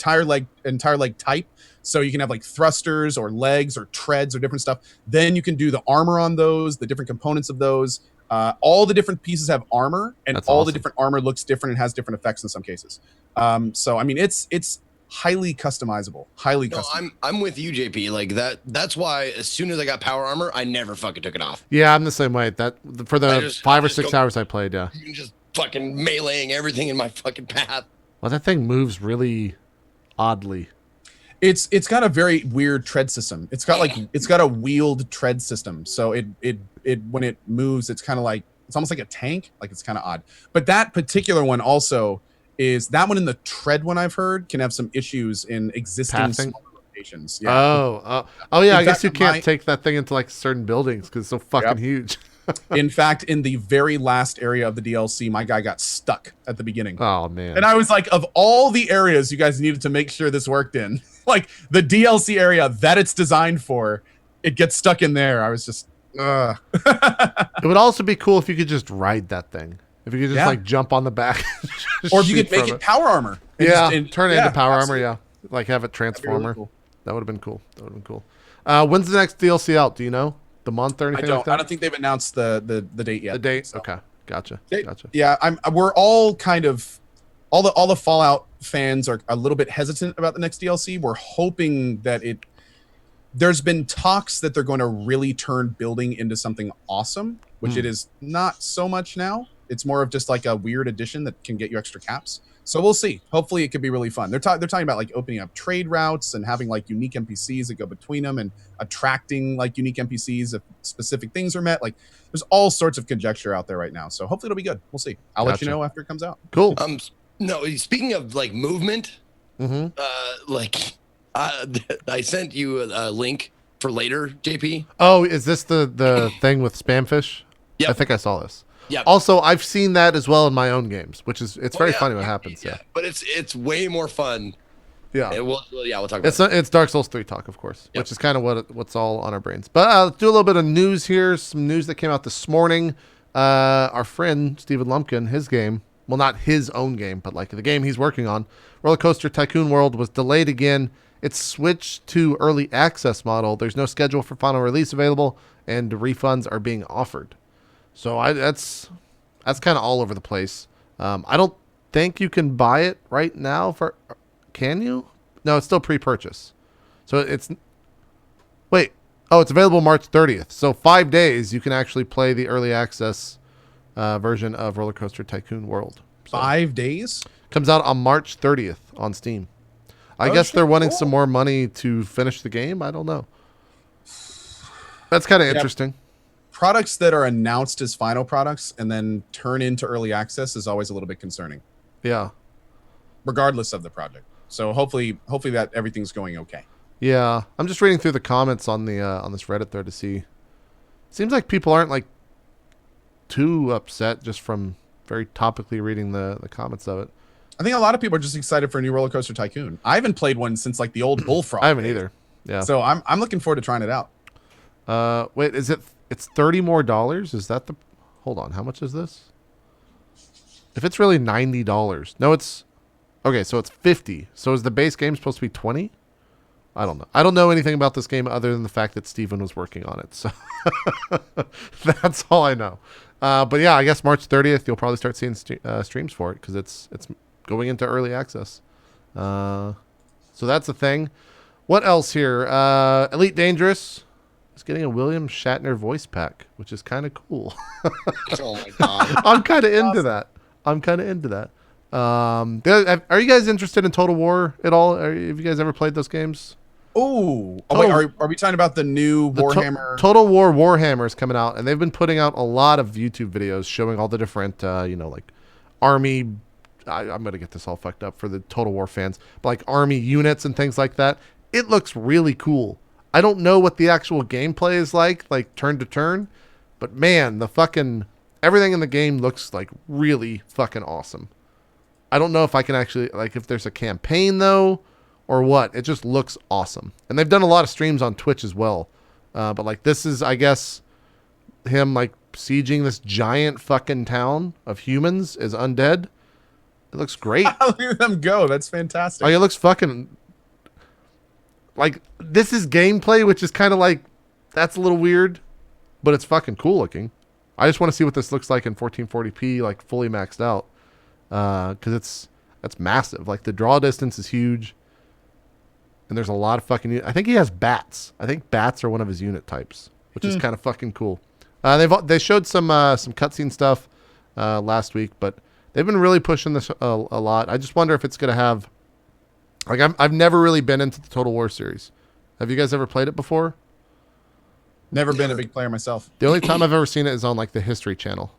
entire leg type. So you can have like thrusters or legs or treads or different stuff. Then you can do the armor on those, the different components of those. All the different pieces have armor, and That's all awesome. the different armor looks different and has different effects in some cases. So I mean, it's highly customizable. Highly No, customizable. I'm with you, JP. Like that's why as soon as I got power armor, I never fucking took it off. Yeah, I'm the same way. That for the I just 5 or 6 go- hours I played, yeah. You can just fucking meleeing everything in my fucking path. Well, that thing moves really oddly. It's got a very weird tread system. It's got a wheeled tread system. So it when it moves, it's kind of like it's almost like a tank. Like it's kind of odd. But that particular one also is that one in the tread one I've heard can have some issues in existing Pathing? smaller locations. Yeah. Oh yeah. I In guess fact, you can't take that thing into like certain buildings because it's so fucking Yep. huge. In fact, in the very last area of the DLC, my guy got stuck at the beginning. Oh man. And I was like, of all the areas you guys needed to make sure this worked in, like the DLC area that it's designed for, it gets stuck in there. I was just, It would also be cool if you could just ride that thing. If you could just Yeah. like jump on the back. or if you could shoot make from it power armor. and Yeah, just- and- turn it yeah, into power absolutely. armor. Yeah, like have it That'd be really transformer. cool. That would have been cool. When's the next DLC out? Do you know the month or I anything don't. like that? I don't think they've announced the date yet. The date. so. Okay, gotcha. They- Gotcha. Yeah, we're all kind of all the Fallout fans are a little bit hesitant about the next DLC. We're hoping that there's been talks that they're going to really turn building into something awesome, which it is not so much now. It's more of just like a weird addition that can get you extra caps. So we'll see. Hopefully it could be really fun. They're talking about like opening up trade routes and having like unique NPCs that go between them and attracting like unique NPCs if specific things are met. Like there's all sorts of conjecture out there right now. So hopefully it'll be good. We'll see. I'll let you Gotcha. know after it comes out. Cool. No, speaking of like movement, like I sent you a link for later, JP. Oh, is this the thing with spamfish? Yep. I think I saw this. Yeah. Also, I've seen that as well in my own games, which is very funny what happens. Yeah. But it's way more fun. Yeah. We'll talk about it. It's Dark Souls 3 talk, of course, Yep. which is kind of what's all on our brains. But let's do a little bit of news here. Some news that came out this morning. Our friend Steven Lumpkin, his game, well, not his own game, but like the game he's working on, Roller Coaster Tycoon World, was delayed again. It's switched to early access model. There's no schedule for final release available, and refunds are being offered. So that's kind of all over the place. I don't think you can buy it right now. Can you? No, it's still pre-purchase. So it's available March 30th. So 5 days you can actually play the early access version of Roller Coaster Tycoon World. So 5 days. comes out on March 30th on Steam. I guess shit, they're wanting cool. some more money to finish the game. I don't know. That's kind of interesting. Products that are announced as final products and then turn into early access is always a little bit concerning, Yeah. regardless of the project. So hopefully that everything's going okay. Yeah, I'm just reading through the comments on the on this Reddit thread to see. Seems like people aren't like too upset just from very topically reading the comments of it. I think a lot of people are just excited for a new Roller Coaster Tycoon. I haven't played one since like the old Bullfrog. I haven't days. either. Yeah. So I'm looking forward to trying it out. Wait, is it? It's $30 more. Is that the? Hold on, how much is this? If it's really $90, no, it's okay. So it's 50. So is the base game supposed to be 20? I don't know. I don't know anything about this game other than the fact that Steven was working on it. So that's all I know. But yeah, I guess March 30th you'll probably start seeing streams for it because it's going into early access. So that's the thing. What else here? Elite Dangerous is getting a William Shatner voice pack, which is kind of cool. Oh my god. I'm kind of into that. Are you guys interested in Total War at all? Have you guys ever played those games? Oh, wait, are we talking about the new Warhammer? Total War Warhammer is coming out, and they've been putting out a lot of YouTube videos showing all the different, like army. I'm going to get this all fucked up for the Total War fans, but like army units and things like that. It looks really cool. I don't know what the actual gameplay is like turn to turn, but man, everything in the game looks like really fucking awesome. I don't know if I can actually, if there's a campaign though, or what. It just looks awesome. And they've done a lot of streams on Twitch as well. But this is, I guess, him sieging this giant fucking town of humans as undead. It looks great. Look at them go. That's fantastic. It looks fucking this is gameplay, which is kind of that's a little weird, but it's fucking cool looking. I just want to see what this looks like in 1440p, fully maxed out. Because that's massive. The draw distance is huge. And there's a lot of fucking... I think he has bats. I think bats are one of his unit types, which is kind of fucking cool. They showed some cutscene stuff last week, but they've been really pushing this a lot. I just wonder if it's going to have... I've never really been into the Total War series. Have you guys ever played it before? Never been a big player myself. The only time I've ever seen it is on the History Channel,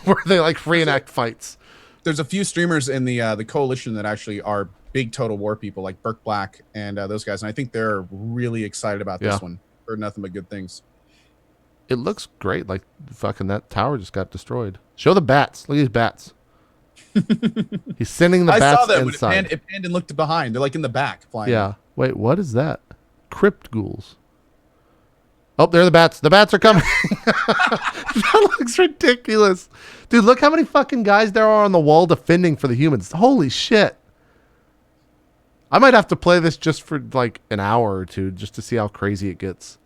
where they reenact fights. There's a few streamers in the coalition that actually are big Total War people, like Burke Black and those guys, and I think they're really excited about this one. Heard nothing but good things. It looks great. Fucking that tower just got destroyed. Show the bats. Look at these bats. He's sending the bats I saw that inside. when it panned and looked behind. They're in the back flying. Yeah. Wait, what is that? Crypt ghouls. Oh, there are the bats. The bats are coming. That looks ridiculous. Dude, look how many fucking guys there are on the wall defending for the humans. Holy shit. I might have to play this just for an hour or two just to see how crazy it gets.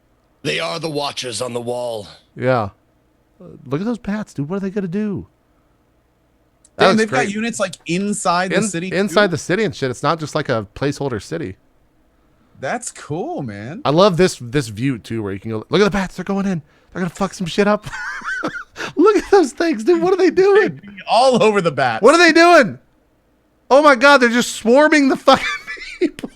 They are the watchers on the wall. Yeah. Look at those bats, dude. What are they going to do? Damn, they've got units inside the city. Inside the city and shit. It's not just a placeholder city. That's cool, man. I love this view too, where you can go. Look at the bats; they're going in. They're gonna fuck some shit up. Look at those things, dude. What are they doing? All over the bats. What are they doing? Oh my god, they're just swarming the fucking people.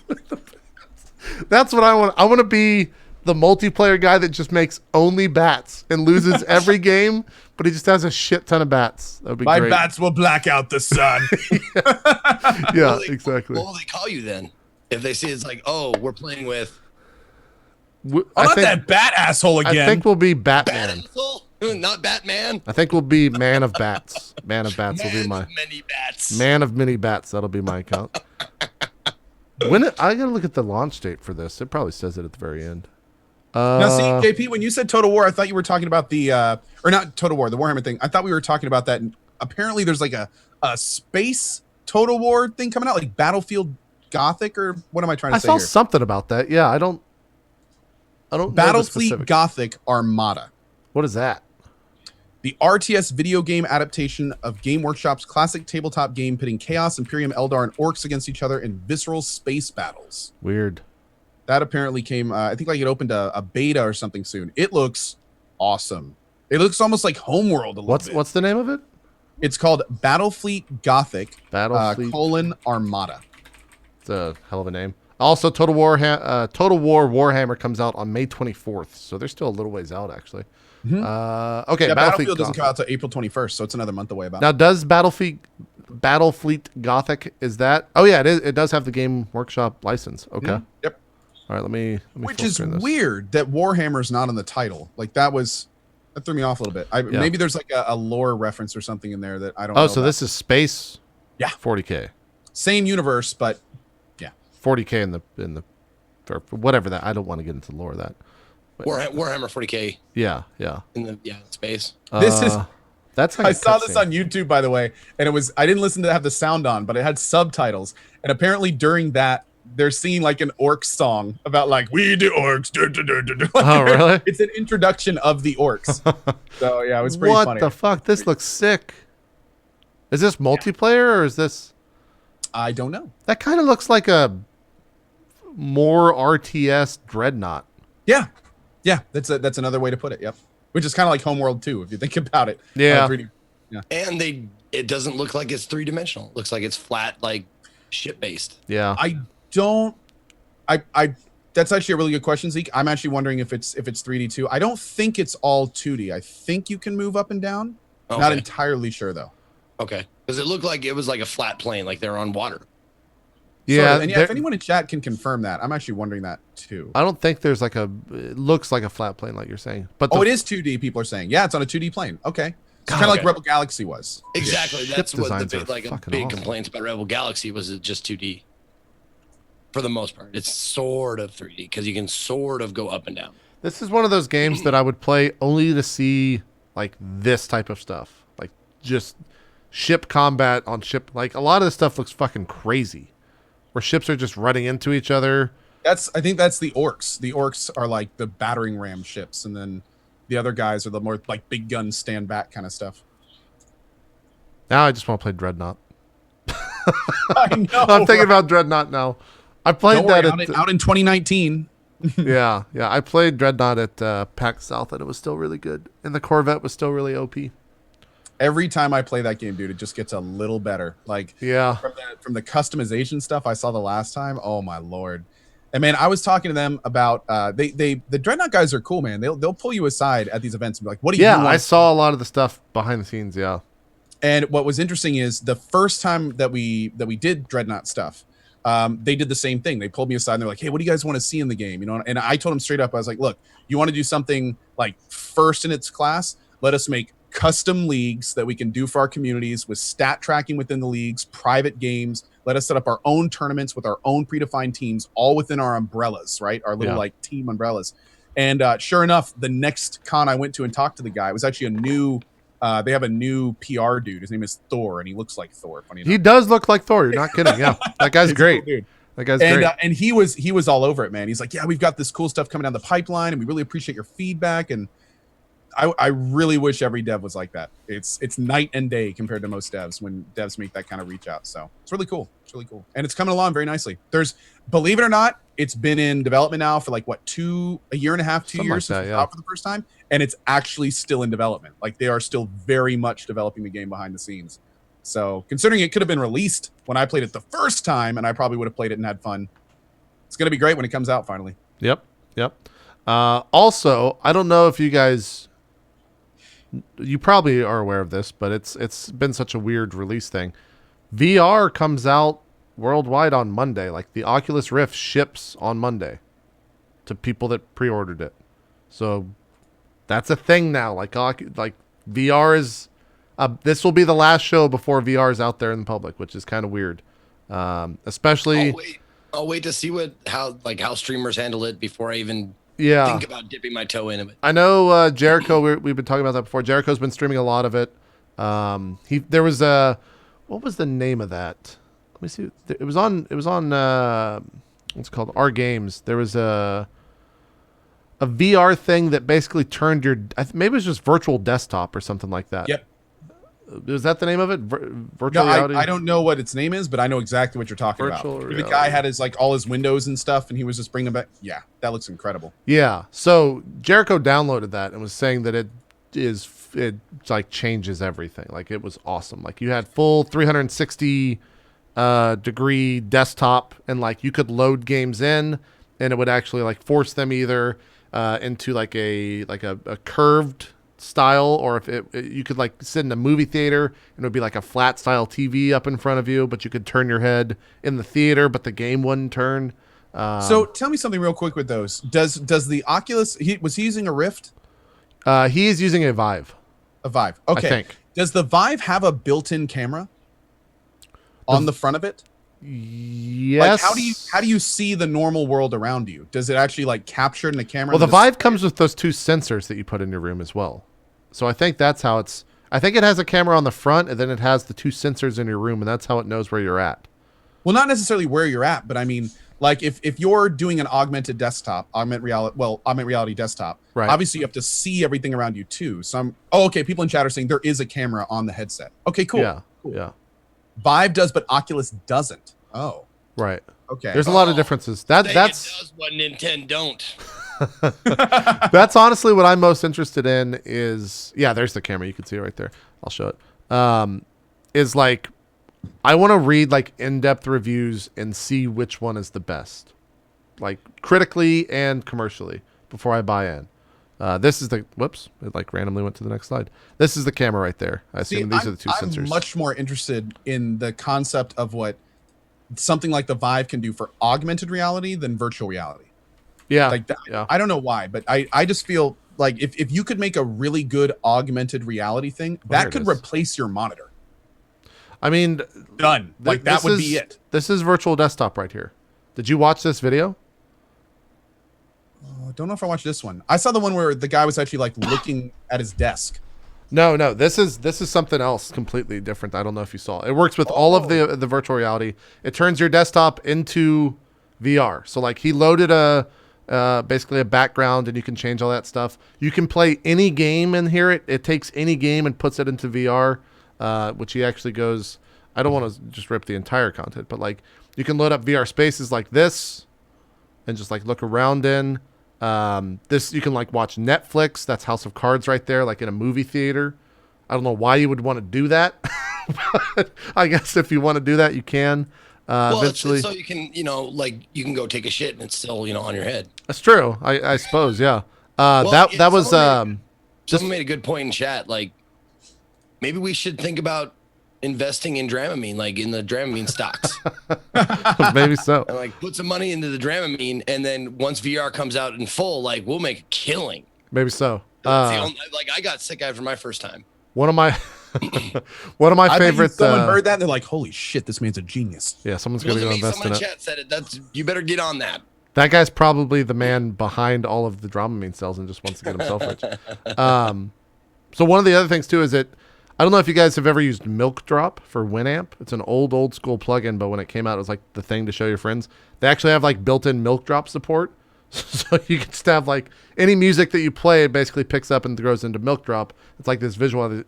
That's what I want. I want to be the multiplayer guy that just makes only bats and loses every game, but he just has a shit ton of bats. That would be My great. bats will black out the sun. Yeah, exactly. What will they call you then? If they see it's oh, we're playing with... not that bat asshole again. I think we'll be Batman. Bat asshole? Not Batman? I think we'll be Man of Bats. Man of Bats will be my... Man of many bats. Man of many bats. That'll be my account. I gotta look at the launch date for this. It probably says it at the very end. Now, see, JP, when you said Total War, I thought you were talking about the, or not Total War, the Warhammer thing. I thought we were talking about that. And apparently, there's a space Total War thing coming out, like Battlefield Gothic, or what am I trying to say here? I saw something about that. Yeah, I don't. Battlefleet Gothic Armada. What is that? The RTS video game adaptation of Game Workshop's classic tabletop game pitting Chaos, Imperium, Eldar, and Orcs against each other in visceral space battles. Weird. That apparently came, I think it opened a beta or something soon. It looks awesome. It looks almost like Homeworld a little bit. What's the name of it? It's called Battlefleet Gothic, Battlefleet Armada. It's a hell of a name. Also, Total War Warhammer comes out on May 24th, so they're still a little ways out, actually. Mm-hmm. Okay, yeah, Battlefield doesn't come out until April 21st, so it's another month away. Now, does Battlefleet Gothic, is that... Oh, yeah, it does have the Game Workshop license. Okay. Mm-hmm. Yep. All right, let me Which is weird that Warhammer's not on the title. That threw me off a little bit. Maybe there's a lore reference or something in there that I don't know. Oh, so this is space? Yeah. 40K. Same universe, but yeah. 40K in the or whatever that. I don't want to get into the lore of that. But Warhammer 40K. Yeah. In space. This is... That's I saw this on YouTube, by the way, and I didn't listen to have the sound on, but it had subtitles. And apparently during that, they're singing an orc song about we do orcs. Oh, really? It's an introduction of the orcs. So yeah, it was pretty funny. What the fuck? This looks sick. Is this multiplayer or is this? I don't know. That kind of looks like a more RTS Dreadnought. Yeah, that's another way to put it. Yep, which is kind of like Homeworld 2 if you think about it. Yeah. 3D. Yeah, And it doesn't look like it's 3-dimensional. It looks like it's flat, like ship based. Yeah. I don't. I that's actually a really good question, Zeke. I'm actually wondering if it's 3D too. I don't think it's all 2D. I think you can move up and down. Okay. Not entirely sure though. Okay, because it looked like it was like a flat plane, like they're on water. Yeah. Sort of. And yeah, if anyone in chat can confirm that, I'm actually wondering that too. I don't think there's like it looks like a flat plane like you're saying. But Oh, it is 2D. People are saying, yeah, it's on a 2D plane. Okay, it's kind of like Rebel Galaxy was. Exactly. Ship That's what designs the are big, fucking big awesome. complaints about Rebel Galaxy was it just 2D. For the most part, it's sort of 3D because you can sort of go up and down. This is one of those games that I would play only to see like this type of stuff. Like just ship combat on ship. Like a lot of this stuff looks fucking crazy. Where ships are just running into each other. I think that's the orcs. The orcs are like the battering ram ships, and then the other guys are the more like big gun stand back kind of stuff. Now I just want to play Dreadnought. I know. I'm thinking about Dreadnought now. I played Don't worry, that out in 2019. yeah. I played Dreadnought at PAX South, and it was still really good. And the Corvette was still really OP. Every time I play that game, dude, it just gets a little better. Like Yeah. from the customization stuff I saw the last time. Oh my lord. And man, I was talking to them about the Dreadnought guys are cool, man. They'll pull you aside at these events and be like, "What do you want?" I saw a lot of the stuff behind the scenes. Yeah. And what was interesting is the first time that we did Dreadnought stuff, they did the same thing. They pulled me aside and they're like, "Hey, what do you guys want to see in the game?" You know, and I told them straight up, I was like, "Look, you want to do something like first in its class? Let us make custom leagues that we can do for our communities with stat tracking within the leagues, private games. Let us set up our own tournaments with our own predefined teams, all within our umbrellas, right? Our little like team umbrellas." And sure enough, the next con I went to and talked to the guy, it was actually a new. They have a new PR dude. His name is Thor, and he looks like Thor. Funny enough. He does look like Thor. You're not kidding. Yeah, that guy's great. Cool, dude. That guy's great. And he was all over it, man. He's like, "Yeah, we've got this cool stuff coming down the pipeline, and we really appreciate your feedback." And I really wish every dev was like that. It's night and day compared to most devs when devs make that kind of reach out. So it's really cool. It's really cool, and it's coming along very nicely. Believe it or not, it's been in development now for like a year and a half, 2 Something years like that, since it was out for the first time, and it's actually still in development. Like they are still very much developing the game behind the scenes. So considering it could have been released when I played it the first time, and I probably would have played it and had fun, it's gonna be great when it comes out finally. Yep. Also, I don't know if you guys. You probably are aware of this, but it's been such a weird release thing. VR comes out worldwide on Monday. Like the Oculus Rift ships on Monday to people that pre-ordered it. So that's a thing now. Like VR is. This will be the last show before VR is out there in the public, which is kind of weird. Especially. I'll wait to see how streamers handle it before I even. Yeah. Think about dipping my toe into it. I know Jericho. We've been talking about that before. Jericho's been streaming a lot of it. There was what was the name of that? Let me see. It was on. What's it called? Our Games. There was a VR thing that basically turned your. Maybe it was just virtual desktop or something like that. Yep. Was that the name of it? Virtual No, reality. I don't know what its name is, but I know exactly what you're talking Virtual about. reality. The guy had all his windows and stuff, and he was just bringing them back. Yeah, that looks incredible. Yeah. So Jericho downloaded that and was saying that it like changes everything. Like it was awesome. Like you had full 360 degree desktop, and like you could load games in, and it would actually like force them either into like a curved style, or if you could like sit in a movie theater and it would be like a flat style TV up in front of you, but you could turn your head in the theater, but the game wouldn't turn. So tell me something real quick with those. Does the Oculus? Was he using a Rift? He is using a Vive. A Vive. Okay. I think. Does the Vive have a built-in camera on the front of it? Yes. Like how do you see the normal world around you? Does it actually like capture in the camera? Well, the Vive comes with those two sensors that you put in your room as well. So I think that's how it's. I think it has a camera on the front, and then it has the two sensors in your room, and that's how it knows where you're at. Well, not necessarily where you're at, but I mean, like if you're doing an augmented reality desktop, right? Obviously, you have to see everything around you too. Okay, people in chat are saying there is a camera on the headset. Okay, cool. Yeah, cool. yeah. Vive does, but Oculus doesn't. Oh, Right. Okay. There's a lot of differences. That's It does what Nintendo don't. that's honestly what I'm most interested in is, yeah, there's the camera. You can see it right there. I'll show it. Is like, I want to read like in-depth reviews and see which one is the best, like critically and commercially, before I buy in. This is the, whoops, it like randomly went to the next slide. This is the camera right there. I assume these are the two sensors. I'm much more interested in the concept of what something like the Vive can do for augmented reality than virtual reality. Yeah. Like that, yeah. I don't know why, but I just feel like if you could make a really good augmented reality thing, that could replace your monitor. I mean, done. Like that would be it. This is virtual desktop right here. Did you watch this video? I don't know if I watched this one. I saw the one where the guy was actually like looking at his desk. No. This is something else completely different. I don't know if you saw. It works with all of the virtual reality. It turns your desktop into VR. So like he loaded basically a background, and you can change all that stuff. You can play any game in here. It takes any game and puts it into VR, which he actually goes. I don't want to just rip the entire content, but like you can load up VR spaces like this, and just like look around in. This you can like watch Netflix. That's House of Cards right there, like in a movie theater. I don't know why you would want to do that, but I guess if you want to do that, you can. Well, eventually, so you can, like you can go take a shit and it's still, on your head. that's true. I suppose, yeah. Well, that was someone made a good point in chat. Like, maybe we should think about investing in Dramamine, like in the Dramamine stocks. maybe so. And like put some money into the Dramamine, and then once VR comes out in full, like we'll make a killing. Maybe so. Like I got sick after my first time. One of my favorite. Someone heard that and they're like, "Holy shit, this man's a genius." Yeah, someone's going to go invest in it. Someone in chat said it. You better get on that. That guy's probably the man behind all of the Dramamine cells and just wants to get himself rich. So one of the other things too is that I don't know if you guys have ever used Milk Drop for Winamp. It's an old school plugin, but when it came out, it was like the thing to show your friends. They actually have like built-in Milk Drop support. So you can just have like any music that you play, it basically picks up and goes into Milk Drop. It's like this visualization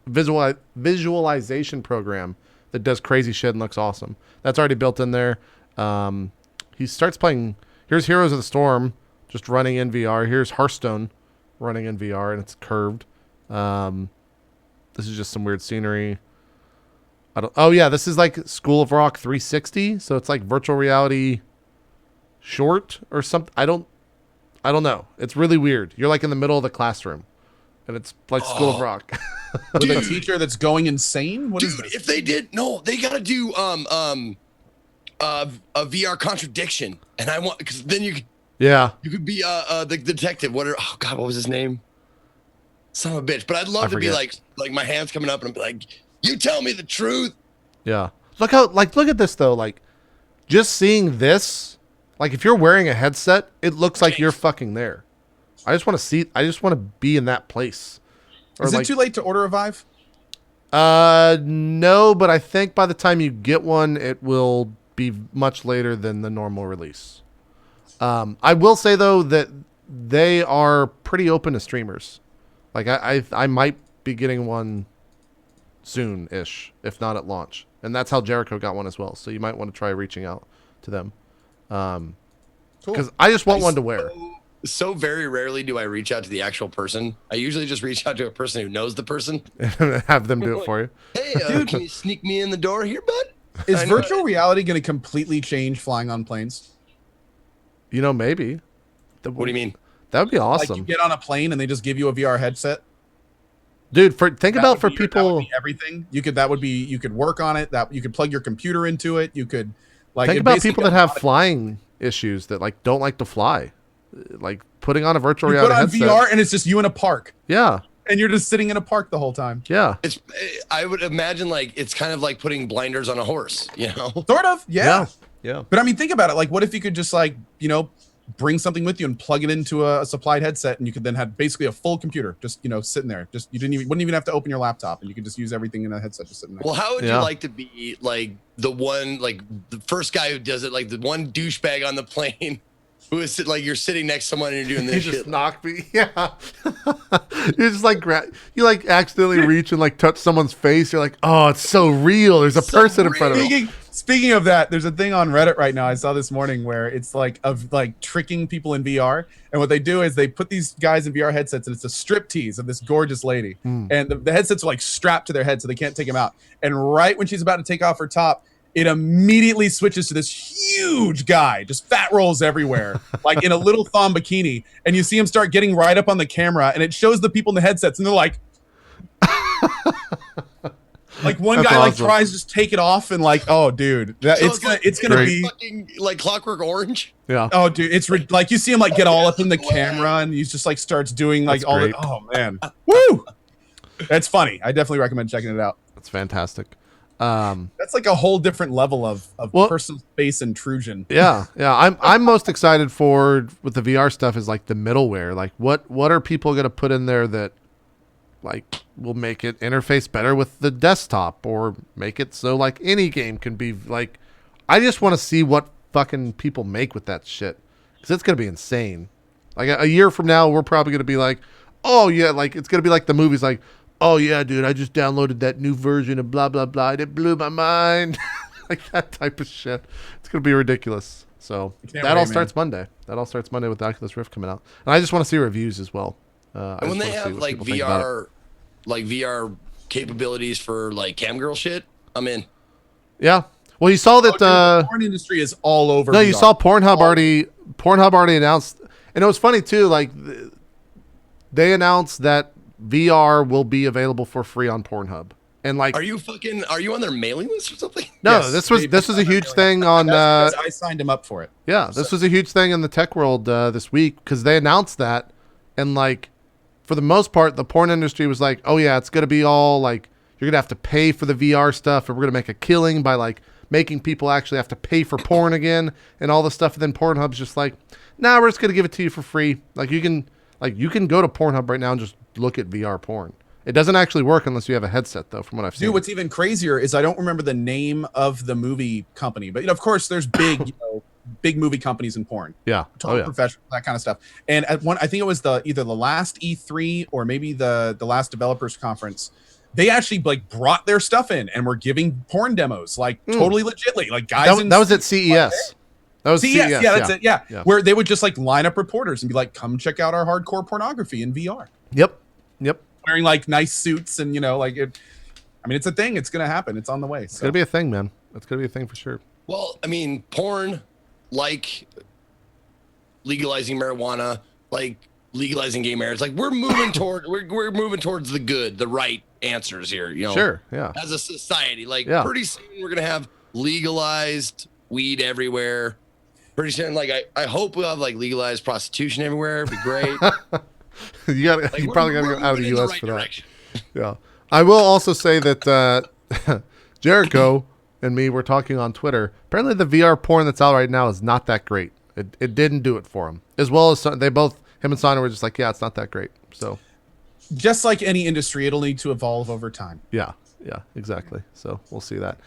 program that does crazy shit and looks awesome. That's already built in there. He starts playing. Here's Heroes of the Storm, just running in VR. Here's Hearthstone, running in VR, and it's curved. This is just some weird scenery. This is like School of Rock 360. So it's like virtual reality short or something. I don't know. It's really weird. You're like in the middle of the classroom, and it's like School of Rock. With a teacher that's going insane? What is this? If they did, no, they gotta do a VR contradiction, and I want, because then you could be the detective. What was his name? Son of a bitch. But I'd love to be like my hands coming up and I'd be like, you tell me the truth. Yeah. Look at this though. Like just seeing this, like if you're wearing a headset, it looks like you're fucking there. I just want to be in that place. Is it too late to order a Vive? No, but I think by the time you get one, it will be much later than the normal release. I will say though that they are pretty open to streamers. Like I might be getting one soon-ish, if not at launch. And that's how Jericho got one as well. So you might want to try reaching out to them. Because I just want one to wear. So very rarely do I reach out to the actual person. I usually just reach out to a person who knows the person. Have them do it for you. Hey, can you sneak me in the door here, bud? Is virtual reality going to completely change flying on planes? Maybe. What do you mean? That would be awesome. Like you get on a plane and they just give you a VR headset. Dude, think about for people. That would be everything. You could work on it. That you could plug your computer into it. You could think about people that have flying issues that like don't like to fly. Like putting on a virtual reality headset. Put on VR and it's just you in a park. Yeah. And you're just sitting in a park the whole time. Yeah. I would imagine like it's kind of like putting blinders on a horse, Sort of. Yeah. Yeah. But I mean, think about it. Like, what if you could just bring something with you and plug it into a supplied headset, and you could then have basically a full computer just sitting there. Just you wouldn't even have to open your laptop, and you could just use everything in a headset just sitting there. Well, how would you like to be like the first guy who does it, like the one douchebag on the plane who is like you're sitting next to someone and you're doing this you shit. Just knock me. Yeah. You're just like you like accidentally reach and like touch someone's face. You're like, oh, it's so real. There's a person in front of me. Speaking of that, there's a thing on Reddit right now I saw this morning where it's like of like tricking people in VR. And what they do is they put these guys in VR headsets and it's a strip tease of this gorgeous lady. And the headsets are like strapped to their head so they can't take them out. And right when she's about to take off her top, it immediately switches to this huge guy, just fat rolls everywhere, like in a little thong bikini. And you see him start getting right up on the camera and it shows the people in the headsets and they're like, like one That's guy like awesome. tries to just take it off and like, oh dude, that, So it's gonna great. be fucking like Clockwork Orange. Yeah. oh dude, it's like you see him like get all up in the camera and he's just like starts doing like That's all great. the oh man, woo, that's funny. I definitely recommend checking it out. That's fantastic. That's like a whole different level of Well- personal space intrusion. Yeah. I'm most excited for with the VR stuff is like the middleware. Like what are people gonna put in there that like will make it interface better with the desktop or make it so like any game can be like. I just want to see what fucking people make with that shit because it's gonna be insane. Like a year from now, we're probably gonna be like, oh yeah, like it's gonna be like the movies, like, oh yeah, dude, I just downloaded that new version of blah blah blah. It blew my mind, like that type of shit. It's gonna be ridiculous. So can't that all wait, starts Monday. That all starts Monday with the Oculus Rift coming out, and I just want to see reviews as well. And when they have like VR capabilities for like camgirl shit, I'm in. Yeah. Well, you saw that. The porn industry is all over. No, you VR. saw Pornhub already announced, and it was funny too. Like they announced that VR will be available for free on Pornhub, and like, Are you on their mailing list or something? no, Yes, this was a huge thing on. That's because I signed him up for it. Yeah, this was a huge thing in the tech world this week because they announced that, and like, for the most part, the porn industry was like, "Oh yeah, it's gonna be all like you're gonna have to pay for the VR stuff, and we're gonna make a killing by like making people actually have to pay for porn again and all this stuff." And then Pornhub's just like, "Nah, we're just gonna give it to you for free. Like you can go to Pornhub right now and just look at VR porn. It doesn't actually work unless you have a headset, though, from what I've seen." Dude, what's even crazier is I don't remember the name of the movie company, but of course there's big, big movie companies in porn. Yeah. Total Oh yeah. professional, that kind of stuff. And at one, I think it was either the last E3 or maybe the last developers conference. They actually like brought their stuff in and were giving porn demos, like totally legitly, like guys. That was at CES. That was CES. Yeah, that's it. Yeah. Yeah. Where they would just like line up reporters and be like, "Come check out our hardcore pornography in VR." Yep. Wearing like nice suits and like it. I mean, it's a thing. It's gonna happen. It's on the way. It's gonna be a thing, man. It's gonna be a thing for sure. Well, I mean, porn, like legalizing marijuana, like legalizing gay marriage, like we're moving we're moving towards the good, the right answers here. Sure. Yeah. As a society, like Yeah. pretty soon we're gonna have legalized weed everywhere. Pretty soon, like I hope we'll have like legalized prostitution everywhere. It'd be great. you Like, probably gotta we're go out of the moving in U.S. right for that. direction. Yeah. I will also say that Jericho and me were talking on Twitter. Apparently, the VR porn that's out right now is not that great. It didn't do it for him. As well as him and Sana were just like, yeah, it's not that great. So just like any industry, it'll need to evolve over time. yeah, exactly. So we'll see that.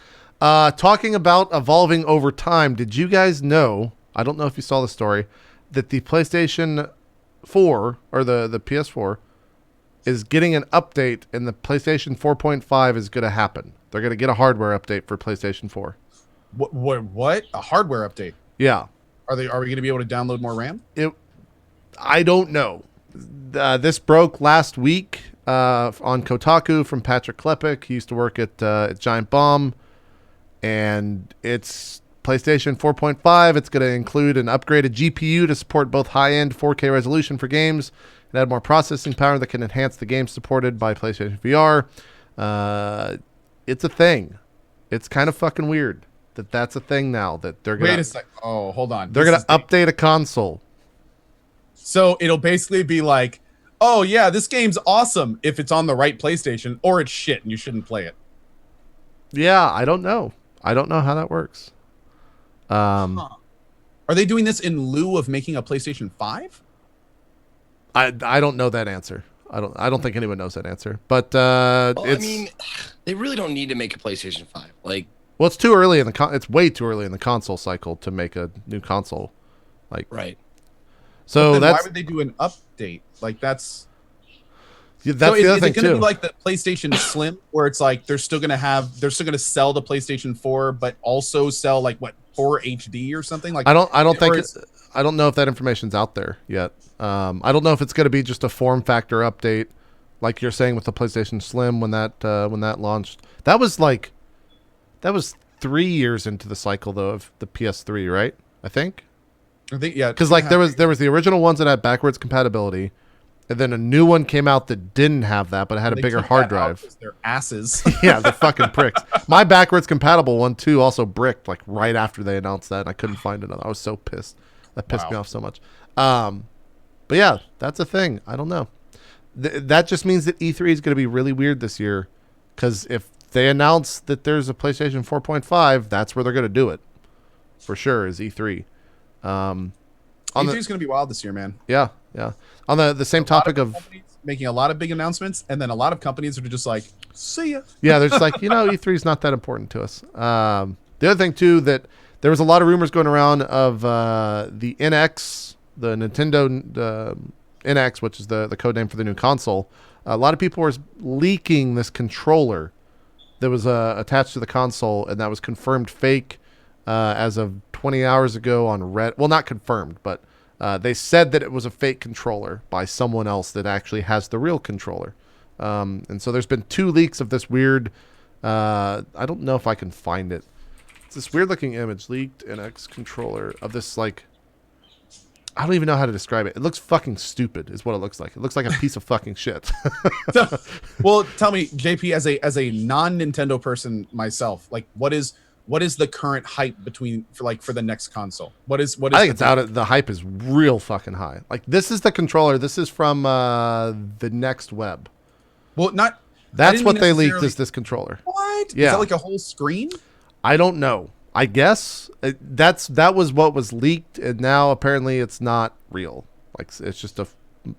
Talking about evolving over time, did you guys know? I don't know if you saw the story that the PlayStation 4 or the PS4 is getting an update, and the PlayStation 4.5 is going to happen. They're going to get a hardware update for PlayStation 4. What? A hardware update? Yeah. Are we going to be able to download more RAM? I don't know. This broke last week on Kotaku from Patrick Klepek. He used to work at Giant Bomb, and it's PlayStation 4.5. It's going to include an upgraded GPU to support both high-end 4K resolution for games and add more processing power that can enhance the games supported by PlayStation VR. It's a thing. It's kind of fucking weird that that's a thing now, that they're going to... Wait a sec. Oh, hold on. They're going to update a console. So it'll basically be like, oh yeah, this game's awesome if it's on the right PlayStation, or it's shit and you shouldn't play it. Yeah, I don't know. I don't know how that works. Are they doing this in lieu of making a PlayStation 5? I don't know that answer. I don't think anyone knows that answer. But Well, it's I mean, they really don't need to make a PlayStation 5. Like, well, it's too early in the it's way too early in the console cycle to make a new console. Like right. so Then that's why would they do an update? Like that's Yeah, that's the other is thing it going to too. be like the PlayStation Slim, where it's like they're still going to sell the PlayStation 4, but also sell like what 4 HD or something? Like I don't think or I don't know if that information's out there yet. I don't know if it's going to be just a form factor update, like you're saying with the PlayStation Slim when that launched. That was 3 years into the cycle though of the PS3, right? I think yeah, because like there was the original ones that had backwards compatibility, and then a new one came out that didn't have that, but it had a they bigger took hard that out drive. 'cause they're asses. Yeah, the fucking pricks. My backwards compatible one too also bricked like right after they announced that, and I couldn't find another. I was so pissed. That pissed me off so much. But yeah, that's a thing. I don't know. That just means that E3 is going to be really weird this year, because if they announce that there's a PlayStation 4.5, that's where they're going to do it for sure. Is E3. E3 is going to be wild this year, man. Yeah. On the same topic of making a lot of big announcements, and then a lot of companies are just like, see ya. Yeah, they're just like, E3 is not that important to us. The other thing too, that there was a lot of rumors going around of the NX, the Nintendo NX, which is the code name for the new console. A lot of people were leaking this controller that was attached to the console, and that was confirmed fake as of 20 hours ago on Reddit. Well, not confirmed, but they said that it was a fake controller by someone else that actually has the real controller. And so there's been 2 leaks of this weird, I don't know if I can find it. It's this weird looking image, leaked NX controller of this, like, I don't even know how to describe it. It looks fucking stupid is what it looks like. It looks like a piece of fucking shit. Well, tell me, JP, as a non-Nintendo person myself, like what is the current hype for the next console? What is I think it's out. The hype is real fucking high. Like, this is the controller. This is from the Next Web. Well, not. That's what they leaked, is this controller. What? Yeah. Is that like a whole screen? I don't know. I guess that was what was leaked, and now apparently it's not real. Like, it's just a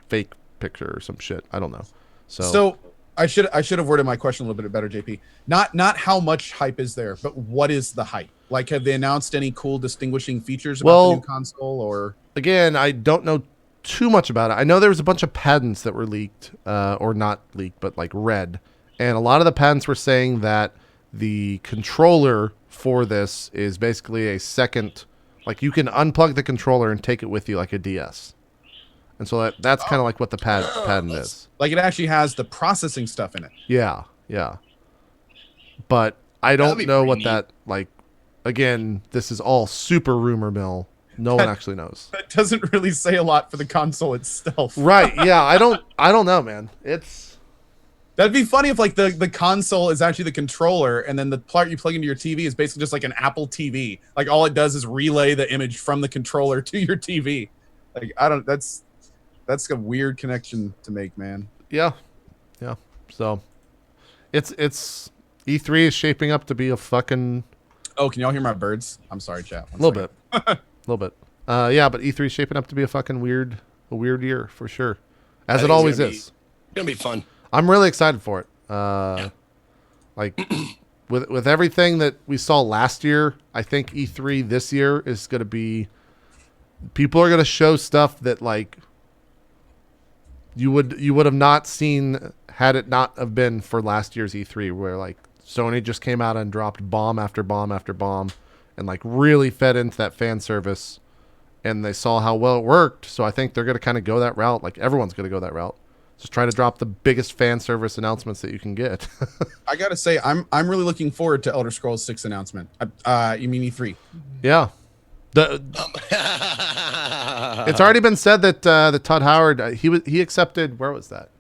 fake picture or some shit. I don't know. So I should have worded my question a little bit better, JP. Not how much hype is there, but what is the hype? Like, have they announced any cool distinguishing features about the new console? Or again, I don't know too much about it. I know there was a bunch of patents that were leaked, or not leaked, but like read, and a lot of the patents were saying that the controller for this is basically a second, like, you can unplug the controller and take it with you like a DS. And so that's kind of like what the patent is. Like, it actually has the processing stuff in it. Yeah. But I don't know what that, like, again, this is all super rumor mill. No one actually knows. That doesn't really say a lot for the console itself. Right. Yeah. I don't know, man. That'd be funny if like the console is actually the controller, and then the part you plug into your TV is basically just like an Apple TV. Like, all it does is relay the image from the controller to your TV. Like, that's a weird connection to make, man. Yeah. So it's E3 is shaping up to be a fucking. Oh, can y'all hear my birds? I'm sorry, chat. A little bit. Yeah, but E3 is shaping up to be a fucking weird year for sure, as it always is. It's gonna be fun. I'm really excited for it. Like with everything that we saw last year, I think E3 this year is going to be. People are going to show stuff that, like, you would have not seen had it not have been for last year's E3, where like Sony just came out and dropped bomb after bomb after bomb, and like really fed into that fan service, and they saw how well it worked. So I think they're going to kind of go that route. Like, everyone's going to go that route. Just try to drop the biggest fan service announcements that you can get. I gotta say, I'm really looking forward to Elder Scrolls 6 announcement. You mean E3? Yeah. It's already been said that Todd Howard he accepted. Where was that?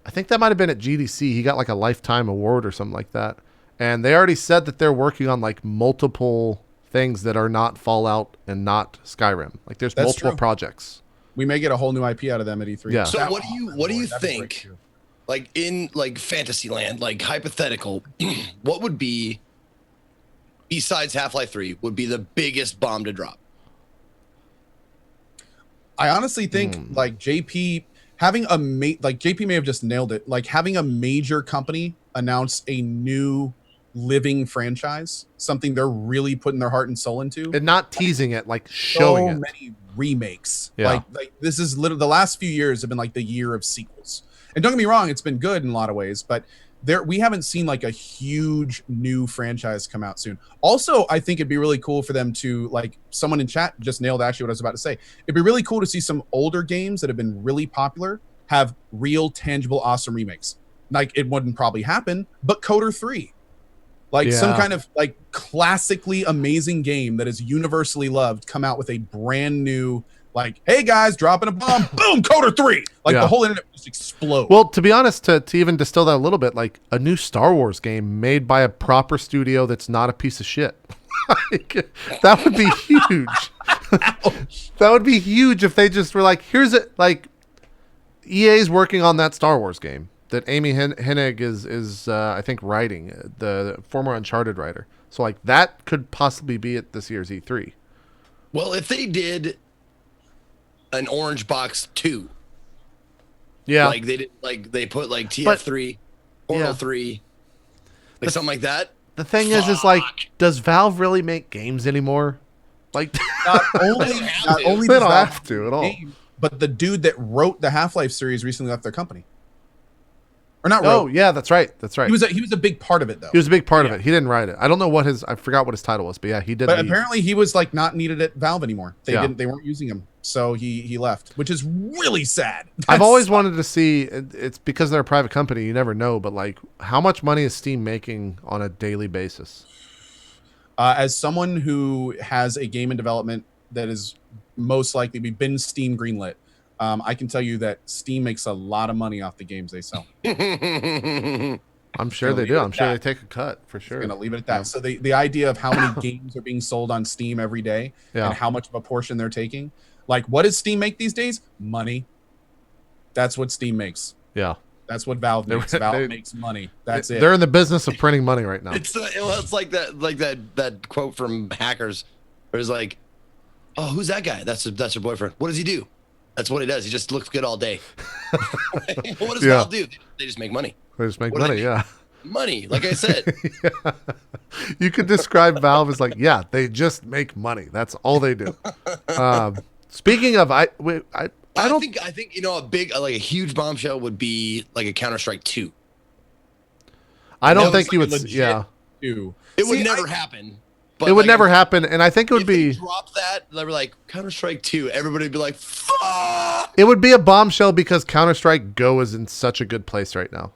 I think that might have been at GDC. He got like a lifetime award or something like that. And they already said that they're working on like multiple things that are not Fallout and not Skyrim. Like, there's multiple projects. We may get a whole new IP out of them at E3. Yeah. So what do you think, like, in like Fantasyland, like hypothetical, what would be, besides Half-Life 3, would be the biggest bomb to drop? I honestly think like JP may have just nailed it. Like, having a major company announce a new living franchise, something they're really putting their heart and soul into, and not teasing it, like showing it. So many remakes. Yeah. Like this is literally, the last few years have been like the year of sequels. And don't get me wrong, it's been good in a lot of ways, but we haven't seen like a huge new franchise come out soon. Also, I think it'd be really cool for them to, like, someone in chat just nailed actually what I was about to say. It'd be really cool to see some older games that have been really popular have real, tangible, awesome remakes. Like, it wouldn't probably happen, but Coder 3. Like some kind of like classically amazing game that is universally loved come out with a brand new, like, hey guys, dropping a bomb, boom, Coder 3. Like the whole internet just explodes. Well, to be honest, to even distill that a little bit, like a new Star Wars game made by a proper studio that's not a piece of shit. Like, that would be huge. That would be huge if they just were like, here's it. Like, EA's working on that Star Wars game that Amy Hennig is I think writing, the former Uncharted writer. So like that could possibly be at this year's E3. Well, if they did an Orange Box 2, like they did, like they put like TF3, Portal 3, like something like that. The thing is like, does Valve really make games anymore? Like, not only they don't have to at all. But the dude that wrote the Half-Life series recently left their company. Or not wrote. Oh, yeah, that's right. That's right. He was a big part of it, though. He was a big part of it. He didn't write it. I don't know what I forgot what his title was, but yeah, he did. But apparently he was like not needed at Valve anymore. They weren't using him. So he left, which is really sad. I've always wanted to see, it's because they're a private company, you never know, but like, how much money is Steam making on a daily basis? As someone who has a game in development that is most likely been Steam greenlit, I can tell you that Steam makes a lot of money off the games they sell. I'm sure they do. I'm sure they take a cut for sure. I'm going to leave it at that. Yeah. So the idea of how many games are being sold on Steam every day and how much of a portion they're taking. Like, what does Steam make these days? Money. That's what Steam makes. Yeah. That's what Valve makes. Valve makes money. That's it. They're in the business of printing money right now. It's like that quote from Hackers. It was like, oh, who's that guy? That's her boyfriend. What does he do? That's what he does. He just looks good all day. What does Valve do? They just make money. They just make money, yeah. Money, like I said. Yeah. You could describe Valve as like, they just make money. That's all they do. Speaking of, I think a huge bombshell would be like a Counter-Strike 2. I don't think you would. It would never happen. But it would never happen, and I think it would be. If they drop that, they were like Counter-Strike 2. Everybody would be like, "Fuck!" It would be a bombshell because Counter-Strike Go is in such a good place right now.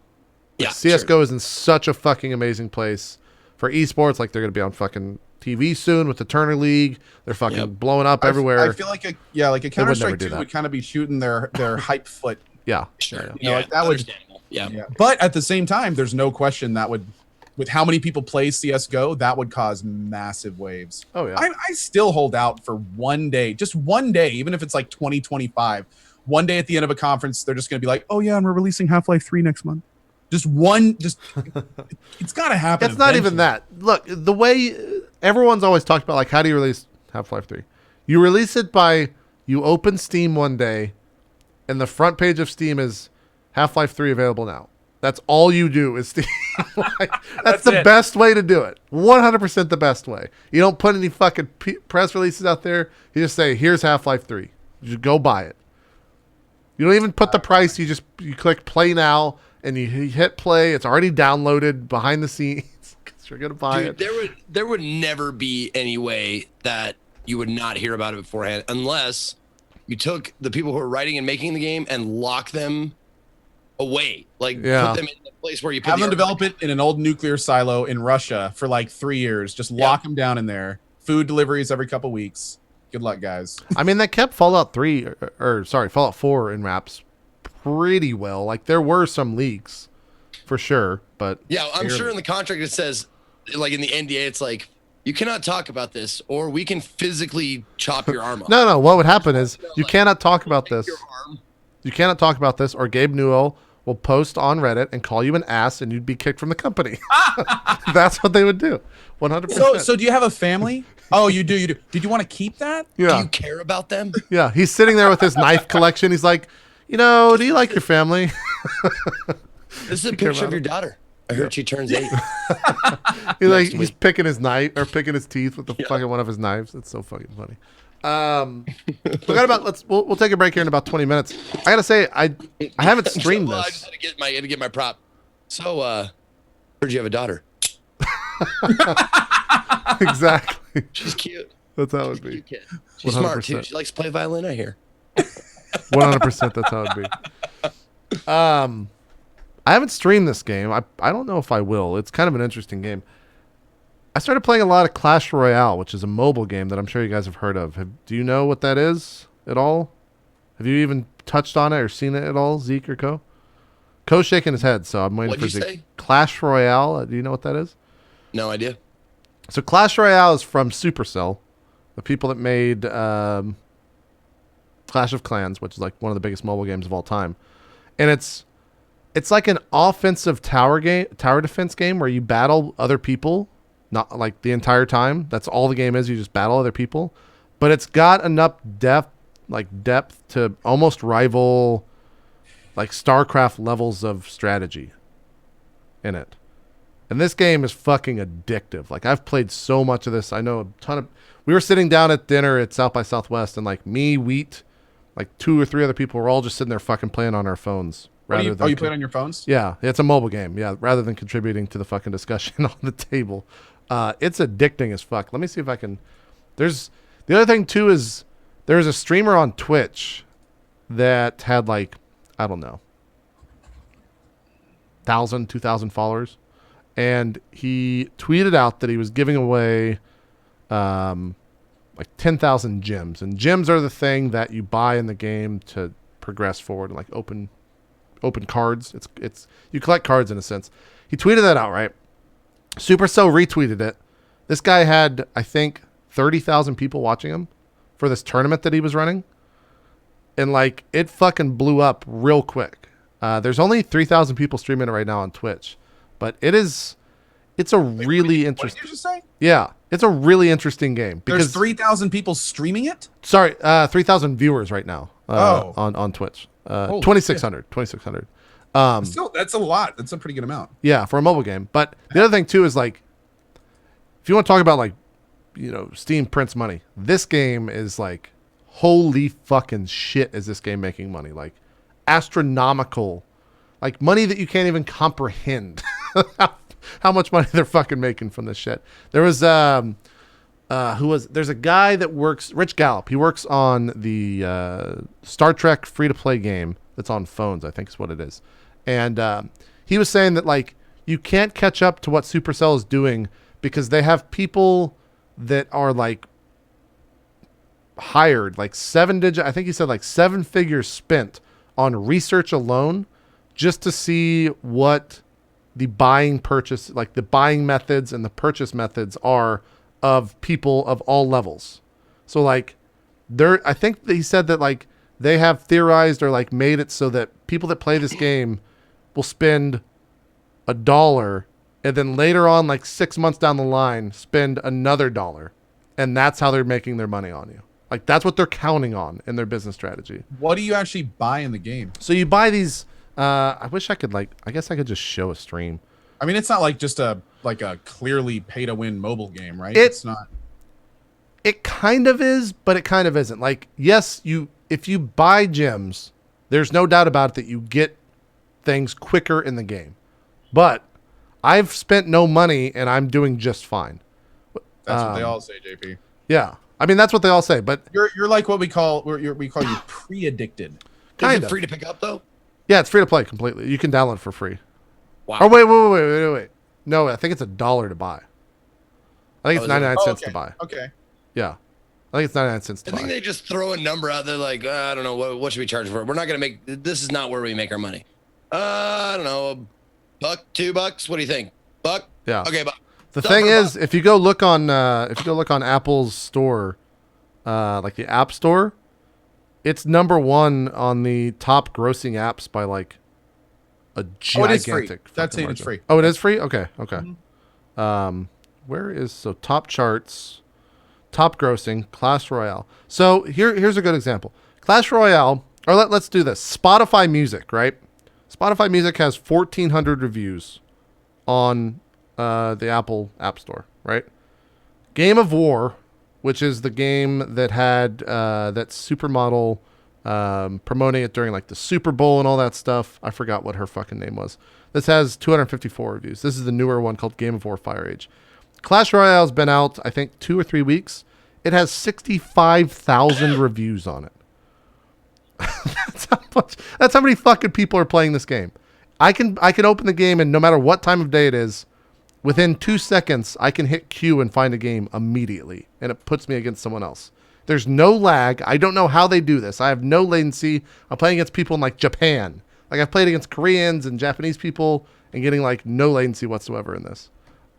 Like, CS:GO is in such a fucking amazing place for esports. Like, they're gonna be on fucking TV soon with the Turner League. They're fucking blowing up everywhere. I feel like a Counter-Strike 2 would kind of be shooting their hype foot. Yeah, sure. You know, like that would. Yeah. But at the same time, there's no question that would. With how many people play CSGO, that would cause massive waves. Oh, yeah. I still hold out for one day, just one day, even if it's like 2025. One day at the end of a conference, they're just going to be like, oh, yeah, and we're releasing Half-Life 3 next month. It's got to happen. It's not even that. Look, the way everyone's always talked about, like, how do you release Half-Life 3? You release it by, you open Steam one day, and the front page of Steam is Half-Life 3 available now. That's all you do is Steam. Like, that's the best way to do it. 100% the best way. You don't put any fucking press releases out there. You just say, here's Half-Life 3. You just go buy it. You don't even put the price. You click play now, and you hit play. It's already downloaded behind the scenes because you're going to buy it. There would never be any way that you would not hear about it beforehand unless you took the people who are writing and making the game and lock them away, like put them in the place where you have them develop it in an old nuclear silo in Russia for like 3 years. Just lock them down in there. Food deliveries every couple weeks. Good luck, guys. I mean, they kept Fallout 4 in wraps pretty well. Like, there were some leaks for sure, but I'm sure in the contract it says, like in the NDA, it's like, you cannot talk about this, or we can physically chop your arm off. No. What would happen is you cannot talk about this. You cannot talk about this, or Gabe Newell will post on Reddit and call you an ass, and you'd be kicked from the company. That's what they would do. 100%. So do you have a family? Oh, you do. Did you want to keep that? Yeah. Do you care about them? Yeah. He's sitting there with his knife collection. He's like, do you like your family? This is a picture of your daughter. I heard she turns 8. He's picking his knife or picking his teeth with the fucking one of his knives. It's so fucking funny. We got about we'll take a break here in about 20 minutes. I gotta say I haven't streamed Well, I this. just had to get my prop. So, heard you have a daughter. Exactly. She's cute. That's how it would be. Cute kid. She's smart too. 100%. She likes to play violin. I hear. 100%. That's how it'd be. I haven't streamed this game. I don't know if I will. It's kind of an interesting game. I started playing a lot of Clash Royale, which is a mobile game that I'm sure you guys have heard of. Do you know what that is at all? Have you even touched on it or seen it at all, Zeke or Co? Co's shaking his head, so I'm waiting What'd for you Zeke. say? Clash Royale. Do you know what that is? No idea. So Clash Royale is from Supercell, the people that made Clash of Clans, which is like one of the biggest mobile games of all time, and it's like an offensive tower defense game where you battle other people, not like the entire time. That's all the game is. You just battle other people, but it's got enough depth to almost rival like StarCraft levels of strategy in it. And this game is fucking addictive. Like, I've played so much of this. I know a ton of... We were sitting down at dinner at South by Southwest, and like me, Wheat, like 2 or 3 other people were all just sitting there fucking playing on our phones. You played on your phones? Yeah, it's a mobile game. Yeah, rather than contributing to the fucking discussion on the table. It's addicting as fuck. Let me see if I can... There's... The other thing, too, is there's a streamer on Twitch that had like, I don't know, 1,000, 2,000 followers. And he tweeted out that he was giving away like 10,000 gems. And gems are the thing that you buy in the game to progress forward and like open cards. It's you collect cards in a sense. He tweeted that out, right? Supercell retweeted it. This guy had, I think, 30,000 people watching him for this tournament that he was running. And like it fucking blew up real quick. There's only 3,000 people streaming it right now on Twitch. But it's a really interesting... What did you just say? Yeah, it's a really interesting game. Because there's 3,000 people streaming it? Sorry, 3,000 viewers right now on Twitch. 2,600. 2,600. Still, that's a lot. That's a pretty good amount. Yeah, for a mobile game. But the other thing, too, is like, if you want to talk about like, you know, Steam prints money, this game is like, holy fucking shit is this game making money. Like, astronomical. Like, money that you can't even comprehend. How much money they're fucking making from this shit. There was there's a guy that works, Rich Gallup. He works on the Star Trek free-to-play game that's on phones, I think is what it is. And he was saying that like you can't catch up to what Supercell is doing because they have people that are like hired, like I think he said like 7 figures spent on research alone just to see what the buying methods and the purchase methods are of people of all levels. So like I think that he said that like they have theorized or like made it so that people that play this game will spend $1 and then later on, like 6 months down the line, spend another $1. And that's how they're making their money on you. Like that's what they're counting on in their business strategy. What do you actually buy in the game? So you buy these, I wish I could I guess I could just show a stream. I mean, it's not like just a clearly pay to win mobile game, right? It's not. It kind of is, but it kind of isn't. Like, yes, if you buy gems, there's no doubt about it that you get things quicker in the game. But I've spent no money and I'm doing just fine. That's what they all say, JP. Yeah. I mean, that's what they all say, but you're like what we call you pre-addicted. Is it free to pick up though? Yeah, it's free to play completely. You can download it for free. Wow. Oh, wait. No, I think it's $1 to buy. I think it's 99 cents to buy. Okay. Yeah. I think it's 99 cents to buy. I think they just throw a number out there like, I don't know, what should we charge for it? We're not going to this is not where we make our money. I don't know, $1, $2? What do you think? $1? Yeah. Okay, $1. The thing is, if you go look on Apple's store, like the App Store, it's #1 on the top grossing apps by like a gigantic. It is free. That's it. It's free. Oh, it is free. Okay. Mm-hmm. Where is top charts, top grossing Clash Royale? So here's a good example. Clash Royale, or let's do this. Spotify Music, right? Spotify Music has 1,400 reviews on the Apple App Store, right? Game of War which is the game that had that supermodel promoting it during like the Super Bowl and all that stuff. I forgot what her fucking name was. This has 254 reviews. This is the newer one called Game of War Fire Age. Clash Royale's been out, I think, 2 or 3 weeks. It has 65,000 reviews on it. That's how many fucking people are playing this game. I can open the game, and no matter what time of day it is, within 2 seconds, I can hit Q and find a game immediately, and it puts me against someone else. There's no lag. I don't know how they do this. I have no latency. I'm playing against people in like Japan. Like I've played against Koreans and Japanese people and getting like no latency whatsoever in this.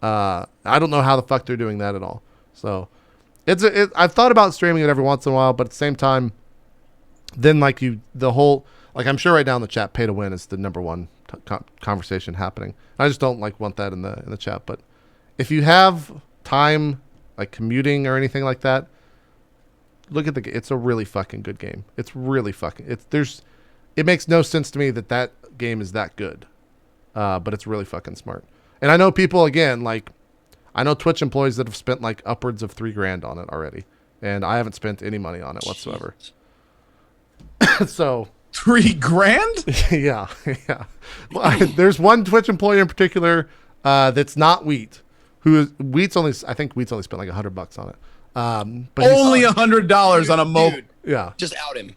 I don't know how the fuck they're doing that at all. So I've thought about streaming it every once in a while, but at the same time, then like I'm sure right now in the chat, pay to win is the number one conversation happening. I just don't like want that in the chat. But if you have time, like commuting or anything like that, look at it's a really fucking good game. It's really fucking, it makes no sense to me that game is that good. But it's really fucking smart. And I know people, again, like, I know Twitch employees that have spent like upwards of $3,000 on it already. And I haven't spent any money on it whatsoever. So $3,000? yeah. Well, there's one Twitch employee in particular that's not Wheat. I think Wheat's only spent like $100 on it. But only $100 on a mobile. Yeah. Just out him.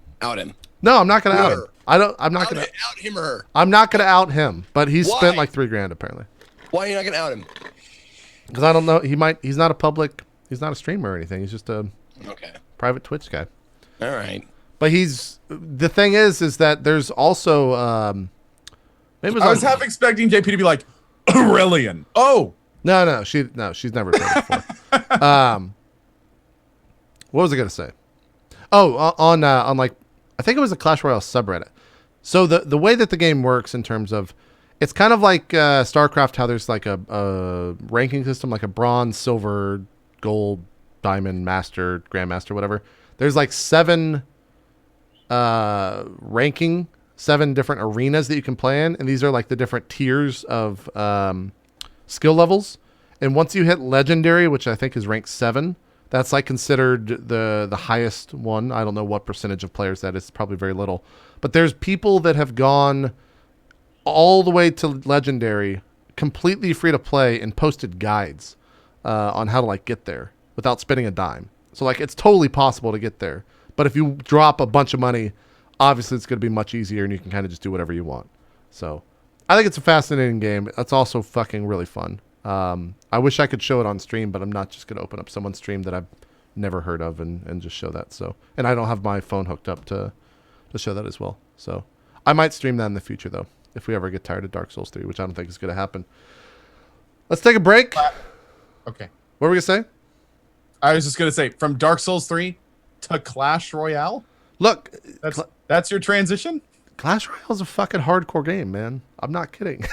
No, I'm not gonna out him. I'm not gonna out him or her. I'm not gonna out him. But he's spent like $3,000 apparently. Why are you not gonna out him? Because I don't know. He's not a streamer or anything. He's just a private Twitch guy. All right. But the thing is that there's also I was half expecting JP to be like Aurelian. Oh no, she's never played it before. What was I gonna say? Oh, on like I think it was a Clash Royale subreddit. So the way that the game works in terms of it's kind of like StarCraft, how there's like a ranking system, like a bronze, silver, gold, diamond, master, grandmaster, whatever. There's like 7 different arenas that you can play in, and these are like the different tiers of skill levels. And once you hit legendary, which I think is rank 7, that's like considered the highest one. I don't know what percentage of players that is, probably very little. But there's people that have gone all the way to legendary, completely free to play, and posted guides on how to like get there without spending a dime. So like it's totally possible to get there. But if you drop a bunch of money, obviously it's going to be much easier, and you can kind of just do whatever you want. So I think it's a fascinating game. It's also fucking really fun. I wish I could show it on stream, but I'm not just going to open up someone's stream that I've never heard of and just show that. So, and I don't have my phone hooked up to show that as well. So I might stream that in the future, though, if we ever get tired of Dark Souls 3, which I don't think is going to happen. Let's take a break. Okay. What were we going to say? I was just going to say, from Dark Souls 3 to Clash Royale? Look. That's your transition? Clash Royale is a fucking hardcore game, man. I'm not kidding.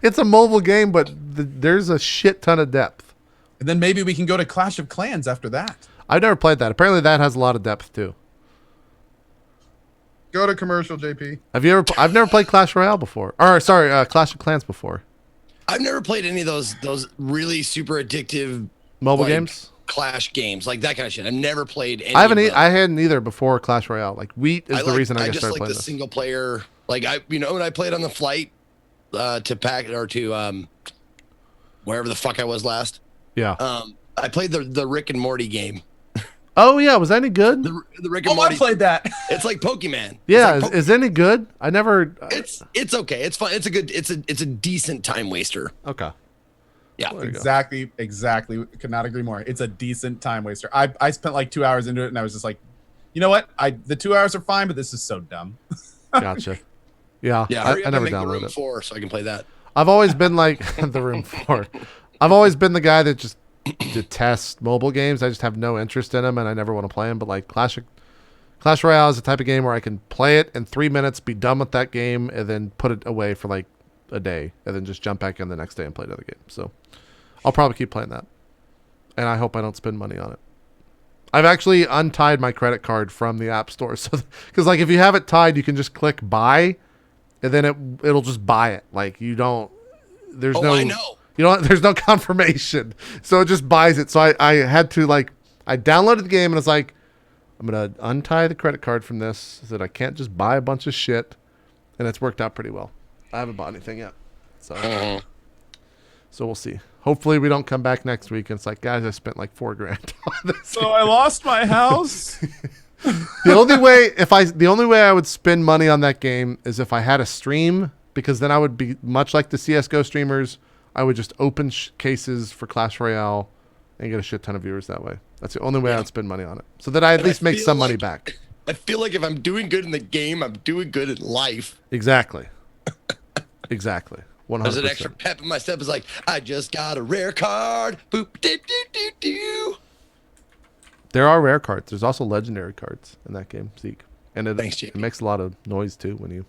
it's a mobile game, but there's a shit ton of depth. And then maybe we can go to Clash of Clans after that. I've never played that. Apparently that has a lot of depth, too. Go to commercial, JP. I've never played Clash Royale before. Or, sorry, Clash of Clans before. I've never played any of those really super addictive mobile games. Clash games, like that kind of shit. I've never played any. I hadn't either before Clash Royale. Like Wheat is the reason I just started like playing the this. single player. Like when I played on the flight to pack or to wherever the fuck I was last. Yeah. I played the Rick and Morty game. Oh yeah, was that any good? The Rick and Morty. I played that. It's like Pokemon. Yeah, like is any good? I never. It's okay. It's fun. It's a decent time waster. Okay. Yeah, exactly. Could not agree more. It's a decent time waster. I spent like 2 hours into it, and I was just like, you know what? The 2 hours are fine, but this is so dumb. Gotcha. Yeah. I never downloaded it. 4 so I can play that. I've always been like the Room 4. I've always been the guy that just detests mobile games. I just have no interest in them, and I never want to play them. But like Clash Royale is the type of game where I can play it in 3 minutes, be done with that game, and then put it away for like a day, and then just jump back in the next day and play another game. So I'll probably keep playing that, and I hope I don't spend money on it. I've actually untied my credit card from the App Store, so because like if you have it tied, you can just click buy, and then it'll just buy it. Like you don't. There's no. I know. You know, there's no confirmation, so it just buys it. So I had to like I downloaded the game and I was like, I'm going to untie the credit card from this so that I can't just buy a bunch of shit. And it's worked out pretty well. I haven't bought anything yet. So, so we'll see. Hopefully we don't come back next week and it's like, guys, I spent like $4,000 on this. So I lost my house. The only way I would spend money on that game is if I had a stream, because then I would be much like the CSGO streamers. I would just open cases for Clash Royale and get a shit ton of viewers that way. That's the only way I'd spend money on it, so that I at least make some money back. I feel like if I'm doing good in the game, I'm doing good in life. Exactly. Exactly. 100%. There's an extra pep in my step. Is like, I just got a rare card. Boop, doo, doo, doo, doo. There are rare cards. There's also legendary cards in that game, Zeke. And Thanks, it makes a lot of noise too when you...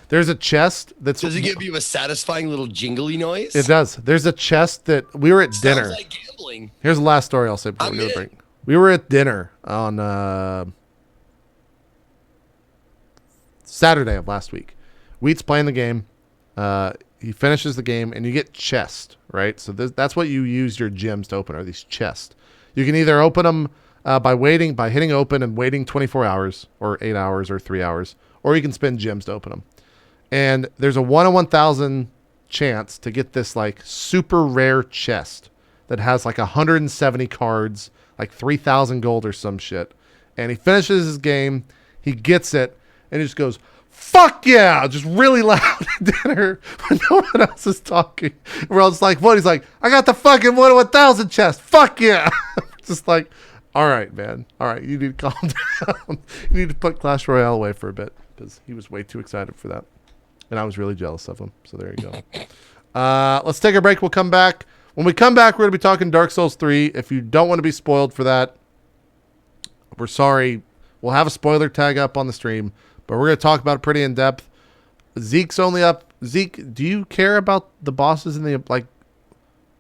There's a chest that's... Does it give you a satisfying little jingly noise? It does. There's a chest that... We were at dinner. Sounds like gambling. Here's the last story I'll say before we go to break. We were at dinner on Saturday of last week. Wheat's playing the game. He finishes the game, and you get chest, right? So that's what you use your gems to open, are these chests. You can either open them by hitting open and waiting 24 hours, or 8 hours, or 3 hours, or you can spend gems to open them. And there's a 1 in 1,000 chance to get this like super rare chest that has like 170 cards, like 3,000 gold or some shit. And he finishes his game, he gets it, and he just goes, "Fuck yeah!" Just really loud at dinner when no one else is talking. We're all just like, what? He's like, "I got the fucking 1 in 1,000 chest. Fuck yeah!" Just like, all right, man. All right, you need to calm down. You need to put Clash Royale away for a bit, because he was way too excited for that. And I was really jealous of him. So there you go. Let's take a break. We'll come back. When we come back, we're going to be talking Dark Souls 3. If you don't want to be spoiled for that, we're sorry. We'll have a spoiler tag up on the stream, but we're going to talk about it pretty in depth. Zeke's only up. Zeke, do you care about the bosses in the, like,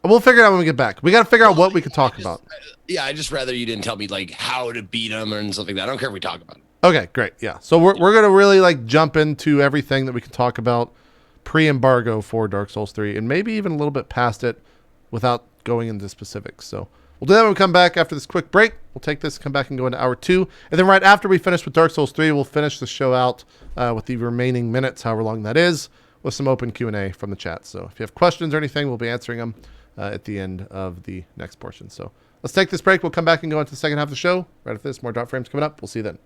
we'll figure it out when we get back. We got to figure out what we can talk about. Yeah, I just rather you didn't tell me like how to beat them and stuff like that. I don't care if we talk about it. Okay, great. Yeah. So we're going to really like jump into everything that we can talk about pre-embargo for Dark Souls 3, and maybe even a little bit past it without going into specifics. So we'll do that when we come back after this quick break. We'll take this, come back and go into hour 2. And then right after we finish with Dark Souls 3, we'll finish the show out with the remaining minutes, however long that is, with some open Q&A from the chat. So if you have questions or anything, we'll be answering them at the end of the next portion. So let's take this break. We'll come back and go into the second half of the show. Right after this, more Drop Frames coming up. We'll see you then.